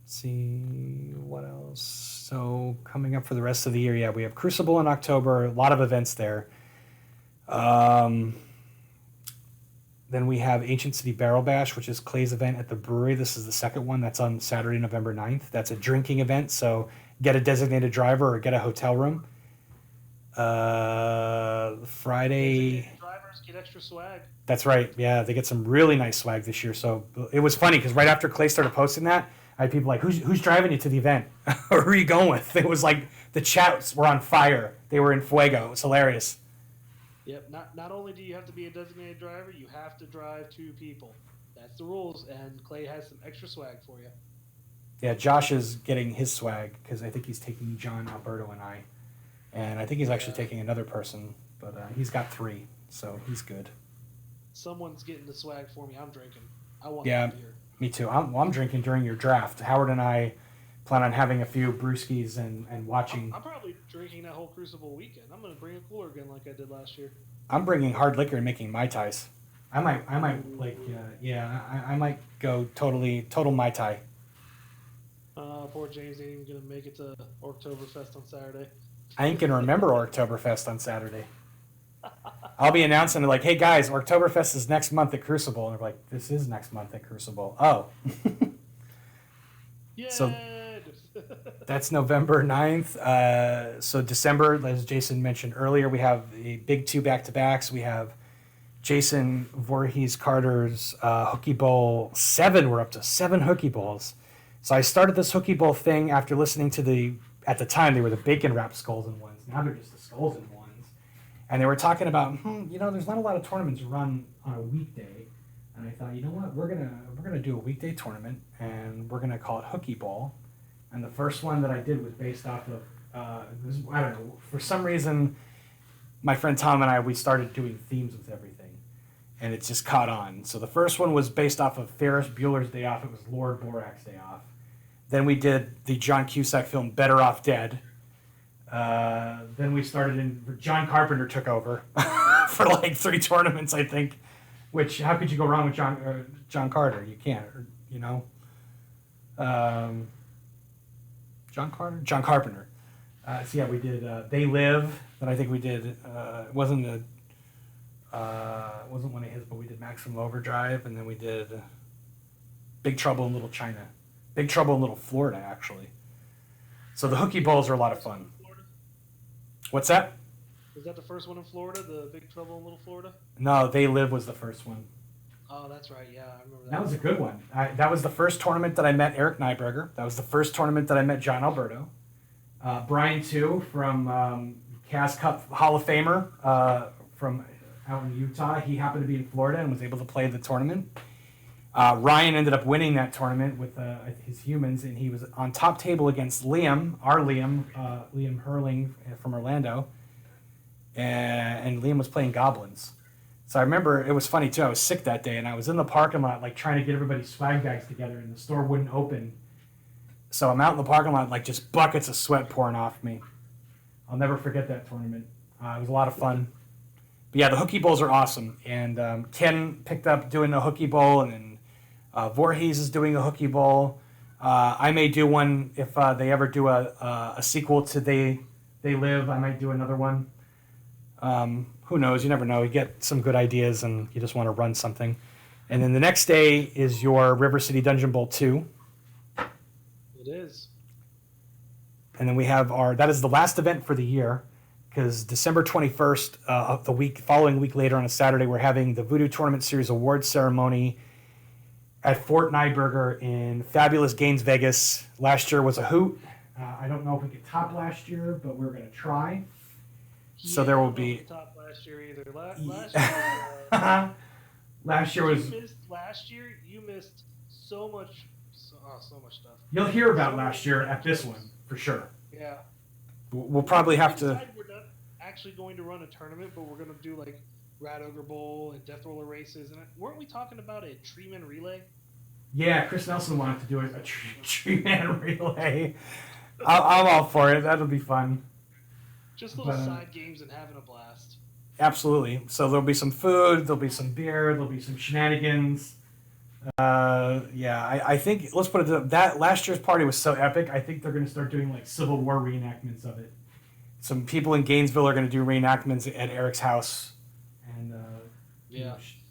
Let's see what else. So coming up for the rest of the year, yeah, we have Crucible in October. A lot of events there. Then we have Ancient City Barrel Bash, which is Clay's event at the brewery. This is the second one. That's on Saturday, November 9th. That's a drinking event, so get a designated driver or get a hotel room. Friday. Designated drivers get extra swag. That's right. Yeah, they get some really nice swag this year. So it was funny because right after Clay started posting that, I had people like, who's driving you to the event? Or who are you going with? It was like the chats were on fire. They were in fuego. It was hilarious. Yep. Not only do you have to be a designated driver, you have to drive 2 people. That's the rules, and Clay has some extra swag for you. Yeah, Josh is getting his swag because I think he's taking John, Alberto, and I. And I think he's actually taking another person, but he's got 3, so he's good. Someone's getting the swag for me. I'm drinking. I want Yeah, that beer. me too. I'm drinking during your draft. Howard and I plan on having a few brewskis and watching. I'm probably drinking that whole Crucible weekend. I'm going to bring a cooler again like I did last year. I'm bringing hard liquor and making Mai Tais. I might I might go total Mai Tai. Poor James ain't even going to make it to Oktoberfest on Saturday. I ain't gonna remember Oktoberfest on Saturday. I'll be announcing like, hey guys, Oktoberfest is next month at Crucible. And they're like, this is next month at Crucible. Oh. Yeah. So that's November 9th. So December, as Jason mentioned earlier, we have the big 2 back-to-backs. We have Jason Voorhees Carter's Hookie Bowl 7. We're up to 7 Hookie Bowls. So I started this Hookie Bowl thing after listening to at the time, they were the bacon wrapped skulls and ones. Now they're just the skulls and ones. And they were talking about, there's not a lot of tournaments run on a weekday. And I thought, you know what, we're gonna do a weekday tournament, and we're gonna call it Hookie Bowl. And the first one that I did was based off of, I don't know, for some reason, my friend Tom and we started doing themes with everything, and it just caught on. So the first one was based off of Ferris Bueller's Day Off. It was Lord Borak's Day Off. Then we did the John Cusack film Better Off Dead. Then we started John Carpenter took over for like 3 tournaments, I think. Which, how could you go wrong with John Carter? You can't, John Carpenter. So yeah, we did They Live. Then I think we did. It wasn't one of his, but we did Maximum Overdrive, and then we did Big Trouble in Little China. Big Trouble in Little Florida, actually. So the Hookie Bowls are a lot of fun. What's that? Was that the first one in Florida, the Big Trouble in Little Florida? No, They Live was the first one. Oh, that's right. Yeah, I remember that. That was a good one. That was the first tournament that I met Eric Nyberger. That was the first tournament that I met John Alberto. Brian, too, from Cas Cup Hall of Famer from out in Utah. He happened to be in Florida and was able to play the tournament. Ryan ended up winning that tournament with his humans, and he was on top table against Liam, Liam Hurling from Orlando, and Liam was playing goblins. So I remember it was funny too. I was sick that day, and I was in the parking lot like trying to get everybody's swag bags together, and the store wouldn't open. So I'm out in the parking lot like just buckets of sweat pouring off me. I'll never forget that tournament. It was a lot of fun. But yeah, the Hookie Bowls are awesome, and Ken picked up doing a Hookie Bowl, and then Voorhees is doing a Hookie Bowl. I may do one if they ever do a sequel to They Live. I might do another one. Who knows? You never know. You get some good ideas and you just want to run something. And then the next day is your River City Dungeon Bowl 2. It is. And then we have that is the last event for the year, because December 21st, of the following week later on a Saturday, we're having the Voodoo Tournament Series award ceremony at Fort Nyberger in fabulous Gaines, Vegas. Last year was a hoot. I don't know if we could top last year, but we're going to try. So there will be top last year either. Last year was. Last year you missed so much stuff. You'll hear about last year at this one for sure. Yeah. We'll probably have to. We're not actually going to run a tournament, but we're going to do like Rat Ogre Bowl and Death Roller races. And weren't we talking about a Treeman relay? Yeah, Chris Nelson wanted to do a Treeman relay. I'm all for it. That'll be fun. Just little side games and having a blast. Absolutely. So there'll be some food, there'll be some beer, there'll be some shenanigans. I think let's put it that last year's party was so epic. I think they're going to start doing like Civil War reenactments of it. Some people in Gainesville are going to do reenactments at Eric's house, and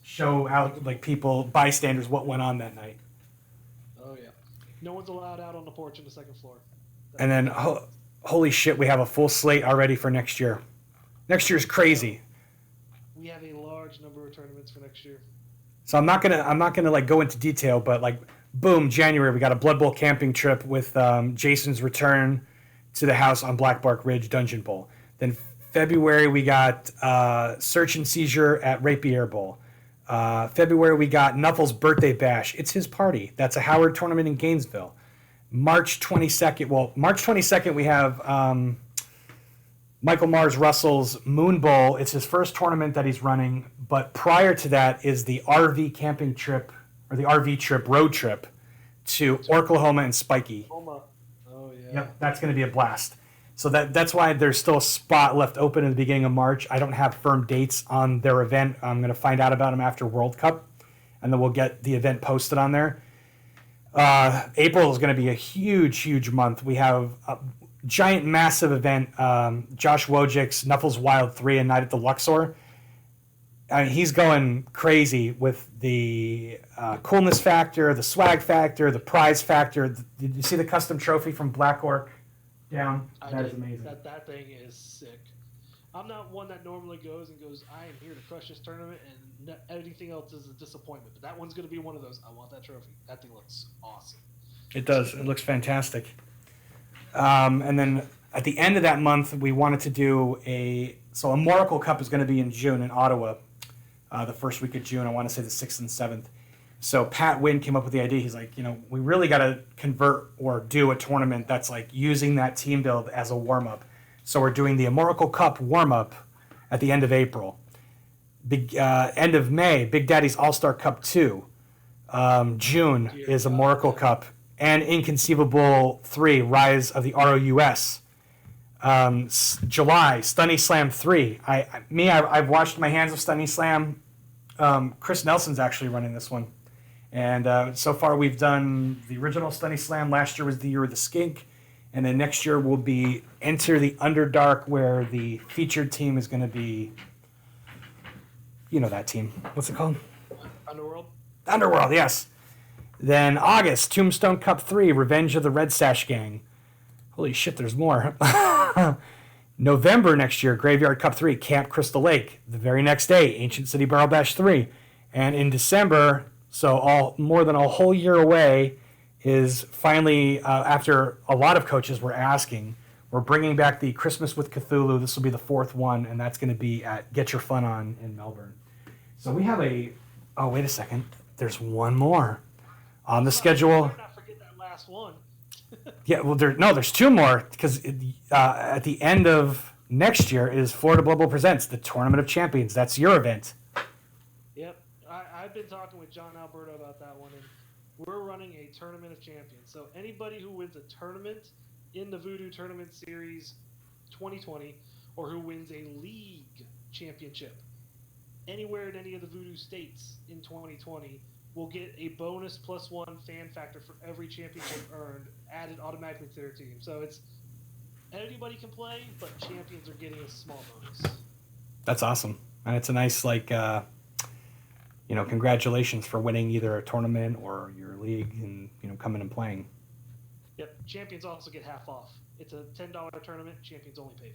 show out like people bystanders what went on that night. Oh yeah, no one's allowed out on the porch on the second floor. And then holy shit, we have a full slate already for next year. Next year's crazy. We have a large number of tournaments for next year. So I'm not gonna like go into detail, but like boom, January we got a Blood Bowl camping trip with Jason's return to the house on Black Bark Ridge Dungeon Bowl. Then February we got Search and Seizure at Rapier Bowl. February we got Nuffle's birthday bash. It's his party. That's a Howard tournament in Gainesville. March 22nd we have Michael Mars Russell's Moon Bowl. It's his first tournament that he's running, but prior to that is the RV camping trip, or the RV trip, road trip, to Oklahoma and Spiky. Oh, yeah. Yep, that's going to be a blast. So that's why there's still a spot left open in the beginning of March. I don't have firm dates on their event. I'm going to find out about them after World Cup, and then we'll get the event posted on there. April is going to be a huge month. We have a giant, massive event. Josh Wojcik's Nuffles Wild 3 and Night at the Luxor. He's going crazy with the coolness factor, the swag factor, the prize factor. Did you see the custom trophy from Black Orc down? That is amazing. That thing is sick. I'm not one that normally goes, I am here to crush this tournament, and anything else is a disappointment. But that one's going to be one of those. I want that trophy. That thing looks awesome. It does. It looks fantastic. And then at the end of that month, we wanted to do a Moracle Cup is going to be in June in Ottawa, the first week of June. I want to say the 6th and 7th. So Pat Wynn came up with the idea. He's like, we really got to convert or do a tournament that's like using that team build as a warm-up. So we're doing the Moracle Cup warm-up at the end of April. End of May, Big Daddy's All-Star Cup 2. June is a Moracle Cup. And Inconceivable 3, Rise of the ROUS. July, Stunny Slam 3. I've washed my hands of Stunny Slam. Chris Nelson's actually running this one. And so far we've done the original Stunny Slam. Last year was the year of the skink. And then next year will be Enter the Underdark, where the featured team is going to be, that team. What's it called? Underworld, yes. Then August, Tombstone Cup 3, Revenge of the Red Sash Gang. Holy shit, there's more. November next year, Graveyard Cup 3, Camp Crystal Lake. The very next day, Ancient City Barrel Bash 3. And in December, so more than a whole year away, is finally, after a lot of coaches were asking, we're bringing back the Christmas with Cthulhu. This will be the 4th one, and that's going to be at Get Your Fun On in Melbourne. So we have wait a second. There's one more on the schedule. Better not forget that last one. Yeah, well, there's 2 more, because at the end of next year is Florida Blood Bowl Presents, the Tournament of Champions. That's your event. Yep. I've been talking with John Alberto about that one, and we're running a Tournament of Champions. So anybody who wins a tournament in the Voodoo Tournament Series 2020, or who wins a league championship anywhere in any of the Voodoo states in 2020 will get a bonus +1 fan factor for every championship earned added automatically to their team. So it's anybody can play, but champions are getting a small bonus. That's awesome. And it's a nice, congratulations for winning either a tournament or your league and, coming and playing. Yep. Champions also get half off. It's a $10 tournament. Champions only pay $5.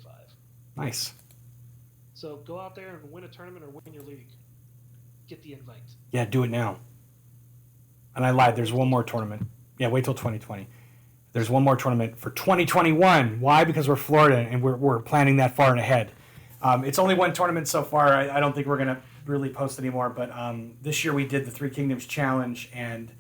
Nice. So go out there and win a tournament or win your league. Get the invite. Yeah, do it now. And I lied. There's Wait one till more tournament. Yeah, wait till 2020. There's one more tournament for 2021. Why? Because we're Florida and we're planning that far ahead. It's only one tournament so far. I don't think we're going to really post anymore. But this year we did the Three Kingdoms Challenge, and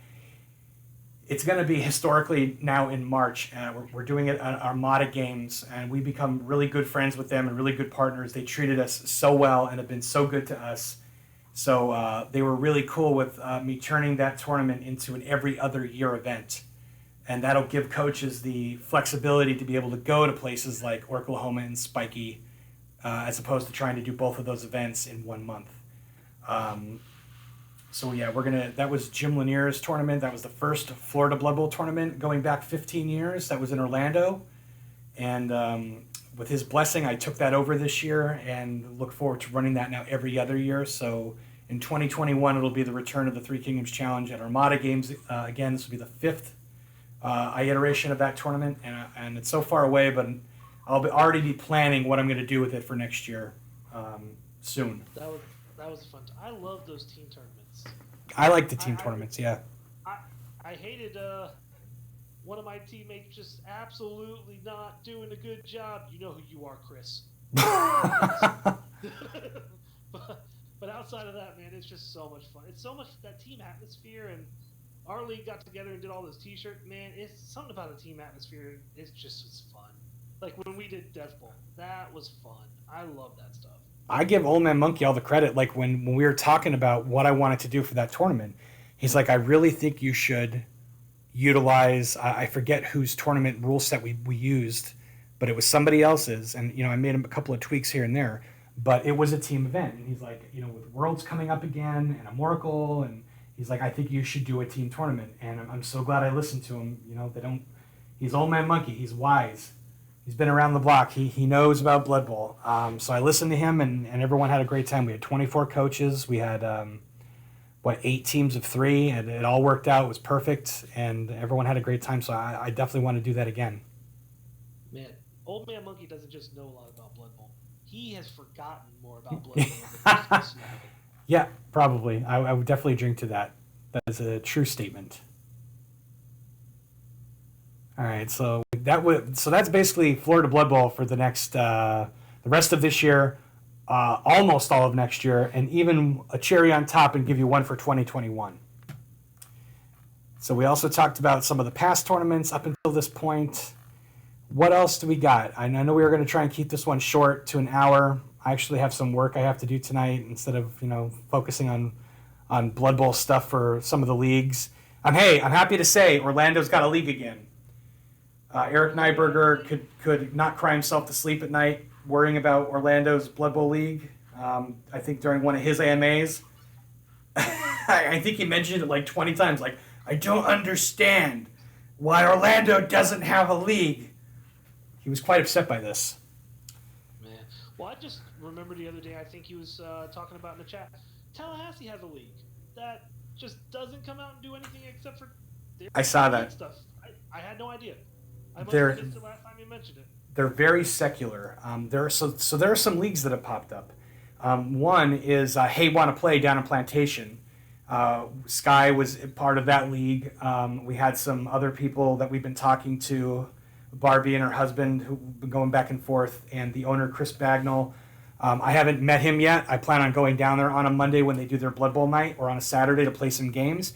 it's going to be historically now in March. We're doing it at Armada Games, and we become really good friends with them and really good partners. They treated us so well and have been so good to us. So they were really cool with me turning that tournament into an every other year event. And that'll give coaches the flexibility to be able to go to places like Oklahoma and Spiky, as opposed to trying to do both of those events in 1 month. So yeah, that was Jim Lanier's tournament. That was the first Florida Blood Bowl tournament going back 15 years. That was in Orlando. And with his blessing, I took that over this year and look forward to running that now every other year. So in 2021, it'll be the return of the Three Kingdoms Challenge at Armada Games. Again, this will be the fifth iteration of that tournament, and it's so far away, but I'll already be planning what I'm going to do with it for next year soon. That was fun. I love those team tournaments. I like the team tournaments, yeah. I hated one of my teammates just absolutely not doing a good job. You know who you are, Chris. But outside of that, man, it's just so much fun. It's so much that team atmosphere, and our league got together and did all those T-shirts. Man, it's something about the team atmosphere. It's fun. Like when we did Death Bowl, that was fun. I love that stuff. I give Old Man Monkey all the credit. Like when we were talking about what I wanted to do for that tournament, he's like, I really think you should utilize, I forget whose tournament rule set we used, but it was somebody else's. And, I made him a couple of tweaks here and there, but it was a team event. And he's like, with Worlds coming up again and Immortal, and he's like, I think you should do a team tournament. And I'm so glad I listened to him. He's Old Man Monkey. He's wise. He's been around the block. He knows about Blood Bowl. So I listened to him, and everyone had a great time. We had 24 coaches. We had, 8 teams of 3, and it all worked out. It was perfect, and everyone had a great time. So I definitely want to do that again. Man, Old Man Monkey doesn't just know a lot about Blood Bowl. He has forgotten more about Blood Bowl than he's Yeah, probably. I would definitely drink to that. That is a true statement. All right, so that's basically Florida Blood Bowl for the next the rest of this year, almost all of next year, and even a cherry on top and give you one for 2021. So we also talked about some of the past tournaments up until this point. What else do we got? I know we were going to try and keep this one short to an hour. I actually have some work I have to do tonight instead of focusing on Blood Bowl stuff for some of the leagues. I'm happy to say Orlando's got a league again. Eric Nyberger could not cry himself to sleep at night worrying about Orlando's Blood Bowl League. I think during one of his AMAs, I think he mentioned it like 20 times. Like, I don't understand why Orlando doesn't have a league. He was quite upset by this. Man, well, I just remember the other day, I think he was talking about in the chat, Tallahassee has a league that just doesn't come out and do anything except for I saw that stuff. I had no idea. I must They're- have missed it last time you mentioned it. They're very secular. There are some leagues that have popped up. One is Hey Wanna Play down in Plantation. Sky was part of that league. We had some other people that we've been talking to, Barbie and her husband, who've been going back and forth, and the owner, Chris Bagnall. I haven't met him yet. I plan on going down there on a Monday when they do their Blood Bowl night, or on a Saturday to play some games.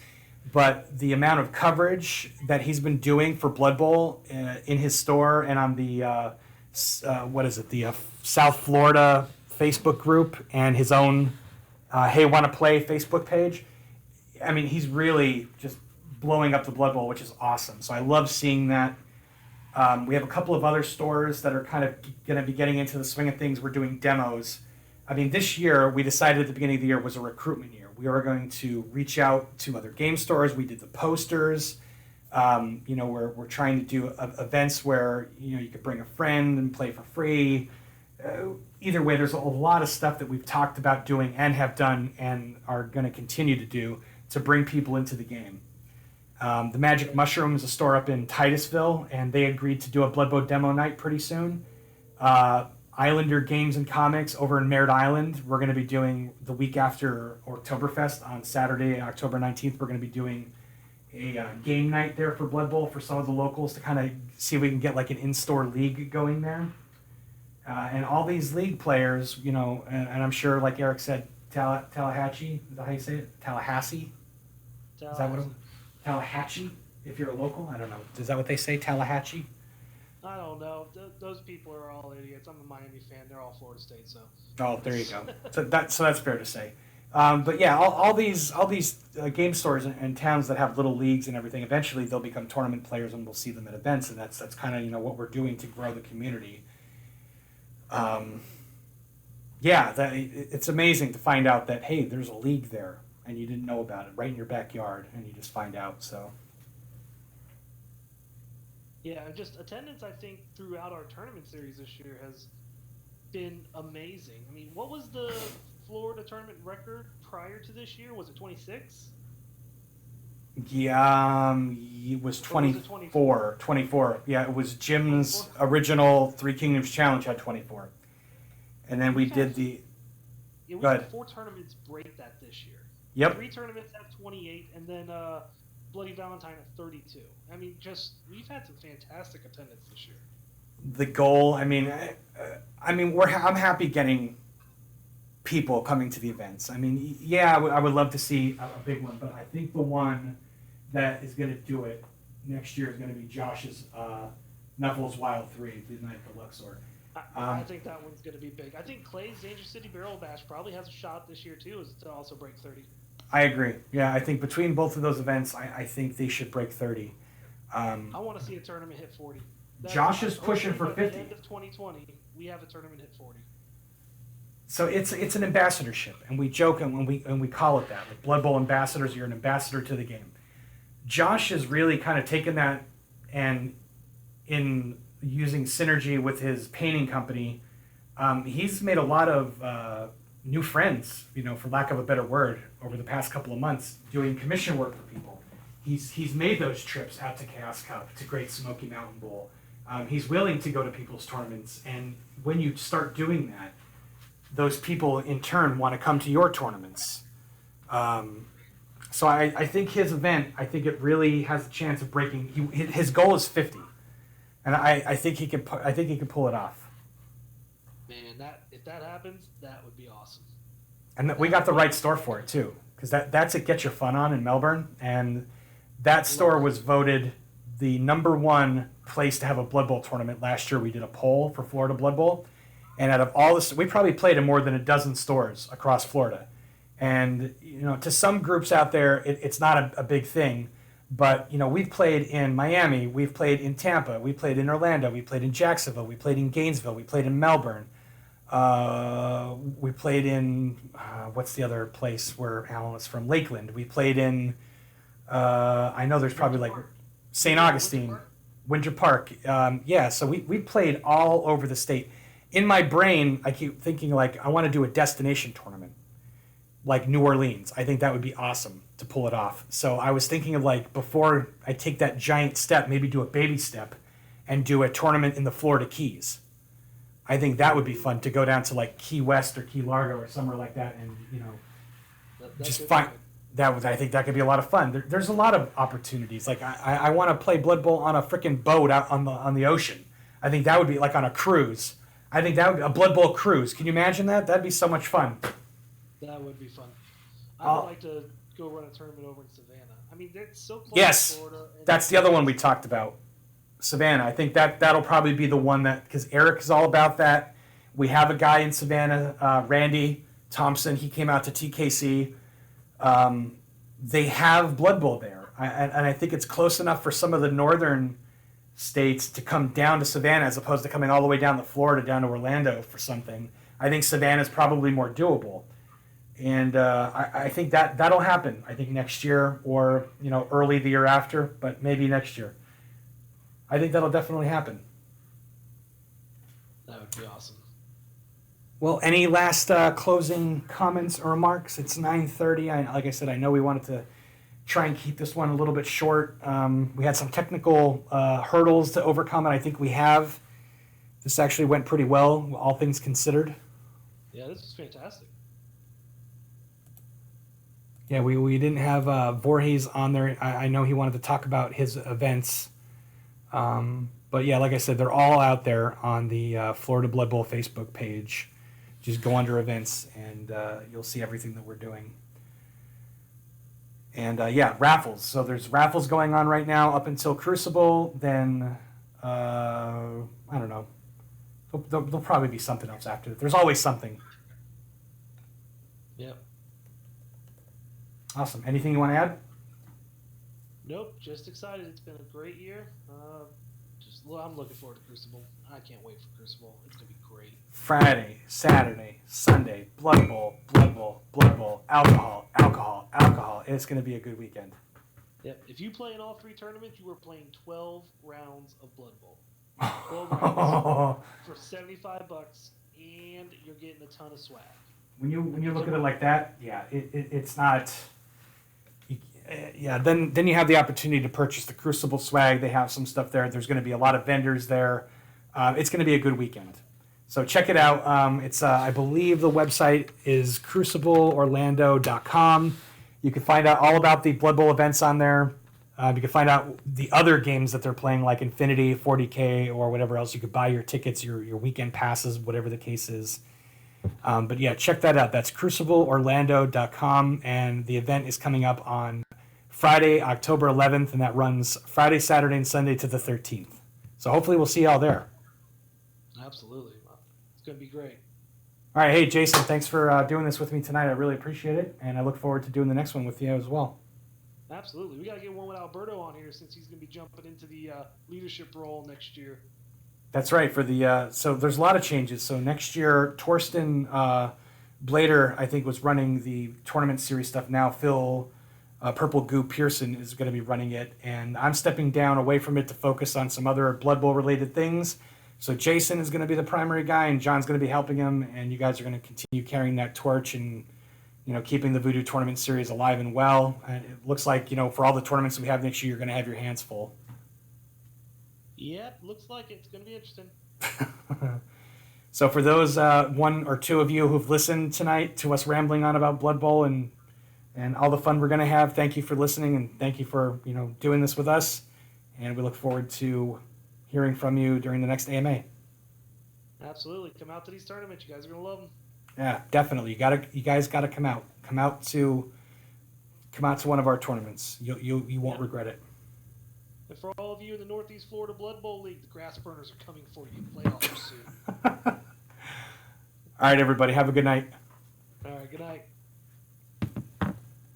But the amount of coverage that he's been doing for Blood Bowl in his store and on the South Florida Facebook group and his own Hey Wanna Play Facebook page, I mean, he's really just blowing up the Blood Bowl, which is awesome. So I love seeing that. We have a couple of other stores that are kind of going to be getting into the swing of things. We're doing demos. I mean, this year, we decided at the beginning of the year was a recruitment year. We are going to reach out to other game stores. We did the posters. We're trying to do events where, you could bring a friend and play for free. Either way, there's a lot of stuff that we've talked about doing and have done and are going to continue to do to bring people into the game. The Magic Mushroom is a store up in Titusville, and they agreed to do a Blood Bowl demo night pretty soon. Islander Games and Comics over in Merritt Island. We're going to be doing the week after Oktoberfest on Saturday, October 19th. We're going to be doing a game night there for Blood Bowl for some of the locals to kind of see if we can get like an in-store league going there. And all these league players, you know, and I'm sure, like Eric said, Tallahatchie, is that how you say it? Tallahassee? Is that what Tallahatchie, if you're a local? I don't know. Is that what they say, Tallahatchie? I don't know. Those people are all idiots. I'm a Miami fan. They're all Florida State, so. Oh, there you go. So that's fair to say. But yeah, all these game stores and towns that have little leagues and everything, eventually they'll become tournament players, and we'll see them at events, and that's kind of, you know, what we're doing to grow the community. Yeah, it's amazing to find out that, hey, there's a league there and you didn't know about it, right in your backyard, and you just find out. So yeah, just attendance, I think, throughout our tournament series this year has been amazing. I mean, what was the Florida tournament record prior to this year? Was it 26? Yeah, it was 24. 24. Yeah, it was Jim's 24? original Three Kingdoms Challenge had 24. And then we did the... Yeah, we Go had ahead. 4 tournaments break that this year. Yep. 3 tournaments have 28, and then Bloody Valentine at 32. I mean, we've had some fantastic attendance this year. The goal, I mean, I'm happy getting people coming to the events. I mean, yeah, I would love to see a big one, but I think the one that is going to do it next year is going to be Josh's Neville's Wild 3, the night at the Luxor. I think that one's going to be big. I think Clay's Dangerous City Barrel Bash probably has a shot this year, too, is to also break 30. I agree. Yeah, I think between both of those events, I think they should break 30. I want to see a tournament hit 40. Josh is pushing for 50. At the end of 2020, we have a tournament hit 40. So it's an ambassadorship, and we joke and we call it that. Like Blood Bowl ambassadors, you're an ambassador to the game. Josh has really kind of taken that, and in using synergy with his painting company, he's made a lot of new friends, you know, for lack of a better word, over the past couple of months doing commission work for people. He's made those trips out to Chaos Cup, to Great Smoky Mountain Bowl. He's willing to go to people's tournaments, and when you start doing that, those people in turn want to come to your tournaments. So I think his event, I think it really has a chance of breaking. His goal is 50, and I think he can. I think he can pull it off. Man, if that happens, that would be awesome. And we got the right store for it too, because that's at Get Your Fun On in Melbourne, and that store was voted the #1 place to have a Blood Bowl tournament last year. We did a poll for Florida Blood Bowl, and out of all this, we probably played in more than a dozen stores across Florida. And you know, to some groups out there, it's not a big thing, but you know, we've played in Miami, we've played in Tampa, we played in Orlando, we played in Jacksonville, we played in Gainesville, we played in Melbourne, we played in what's the other place where Alan was from? Lakeland. We played in I know there's probably like St. Augustine, Winter Park. Yeah, so we played all over the state. In my brain, I keep thinking like I want to do a destination tournament, like New Orleans. I think that would be awesome to pull it off. So I was thinking of like, before I take that giant step, maybe do a baby step and do a tournament in the Florida Keys. I think that would be fun to go down to like Key West or Key Largo or somewhere like that, and you know, just find that. I think that could be a lot of fun. There's a lot of opportunities. Like I want to play Blood Bowl on a freaking boat out on the ocean. I think that would be like on a cruise. I think that would be a Blood Bowl cruise. Can you imagine that? That'd be so much fun. That would be fun. I would like to go run a tournament over in Savannah. I mean, it's so close yes, to Florida. That's the other one we talked about. Savannah. I think that'll probably be the one that, because Eric is all about that. We have a guy in Savannah, Randy Thompson. He came out to TKC. They have Blood Bowl there, and I think it's close enough for some of the northern states to come down to Savannah as opposed to coming all the way down to Florida, down to Orlando for something. I think Savannah is probably more doable, and I think that'll happen. I think next year, or you know, early the year after, but maybe next year. I think that'll definitely happen. That would be awesome. Well, any last closing comments or remarks? It's 9:30. Like I said, I know we wanted to try and keep this one a little bit short. We had some technical hurdles to overcome, and I think we have. This actually went pretty well, all things considered. Yeah, this is fantastic. Yeah, we didn't have Voorhees on there. I know he wanted to talk about his events. But yeah, like I said, they're all out there on the Florida Blood Bowl Facebook page. Just go under events and you'll see everything that we're doing. And yeah, raffles. So there's raffles going on right now up until Crucible. Then, I don't know. There'll probably be something else after that. There's always something. Yep. Awesome. Anything you want to add? Nope, just excited. It's been a great year. I'm looking forward to Crucible. I can't wait for Crucible. It's gonna be great. Friday, Saturday, Sunday, Blood Bowl, Blood Bowl, Blood Bowl, alcohol, alcohol, alcohol. It's gonna be a good weekend. Yep. If you play in all 3 tournaments, you are playing 12 rounds of Blood Bowl. 12 rounds for $75, and you're getting a ton of swag. When you look at it like that, yeah, it's not. Yeah, then you have the opportunity to purchase the Crucible swag. They have some stuff there. There's going to be a lot of vendors there. It's going to be a good weekend. So check it out. It's I believe the website is crucibleorlando.com. You can find out all about the Blood Bowl events on there. You can find out the other games that they're playing, like Infinity, 40K, or whatever else. You could buy your tickets, your weekend passes, whatever the case is. But yeah, check that out. That's crucibleorlando.com, and the event is coming up on Friday, October 11th, and that runs Friday, Saturday, and Sunday to the 13th. So hopefully we'll see you all there. Absolutely. It's going to be great. All right. Hey, Jason, thanks for doing this with me tonight. I really appreciate it, and I look forward to doing the next one with you as well. Absolutely. We got to get one with Alberto on here since he's going to be jumping into the leadership role next year. That's right. For the so there's a lot of changes. So next year, Torsten Blader, I think, was running the tournament series stuff. Now Phil Purple Goo Pearson is going to be running it, and I'm stepping down away from it to focus on some other Blood Bowl related things. So Jason is going to be the primary guy, and John's going to be helping him, and you guys are going to continue carrying that torch and keeping the Voodoo Tournament series alive and well. And it looks like for all the tournaments we have next year, you're going to have your hands full. Yep, looks like it's going to be interesting. So for those 1 or 2 of you who've listened tonight to us rambling on about Blood Bowl and all the fun we're going to have, thank you for listening, and thank you for doing this with us. And we look forward to hearing from you during the next AMA. Absolutely, come out to these tournaments. You guys are going to love them. Yeah, definitely. You guys got to come out. Come out to one of our tournaments. You won't regret it. And for all of you in the Northeast Florida Blood Bowl League, the Grass Burners are coming for you. Playoffs soon. All right, everybody. Have a good night. All right, good night.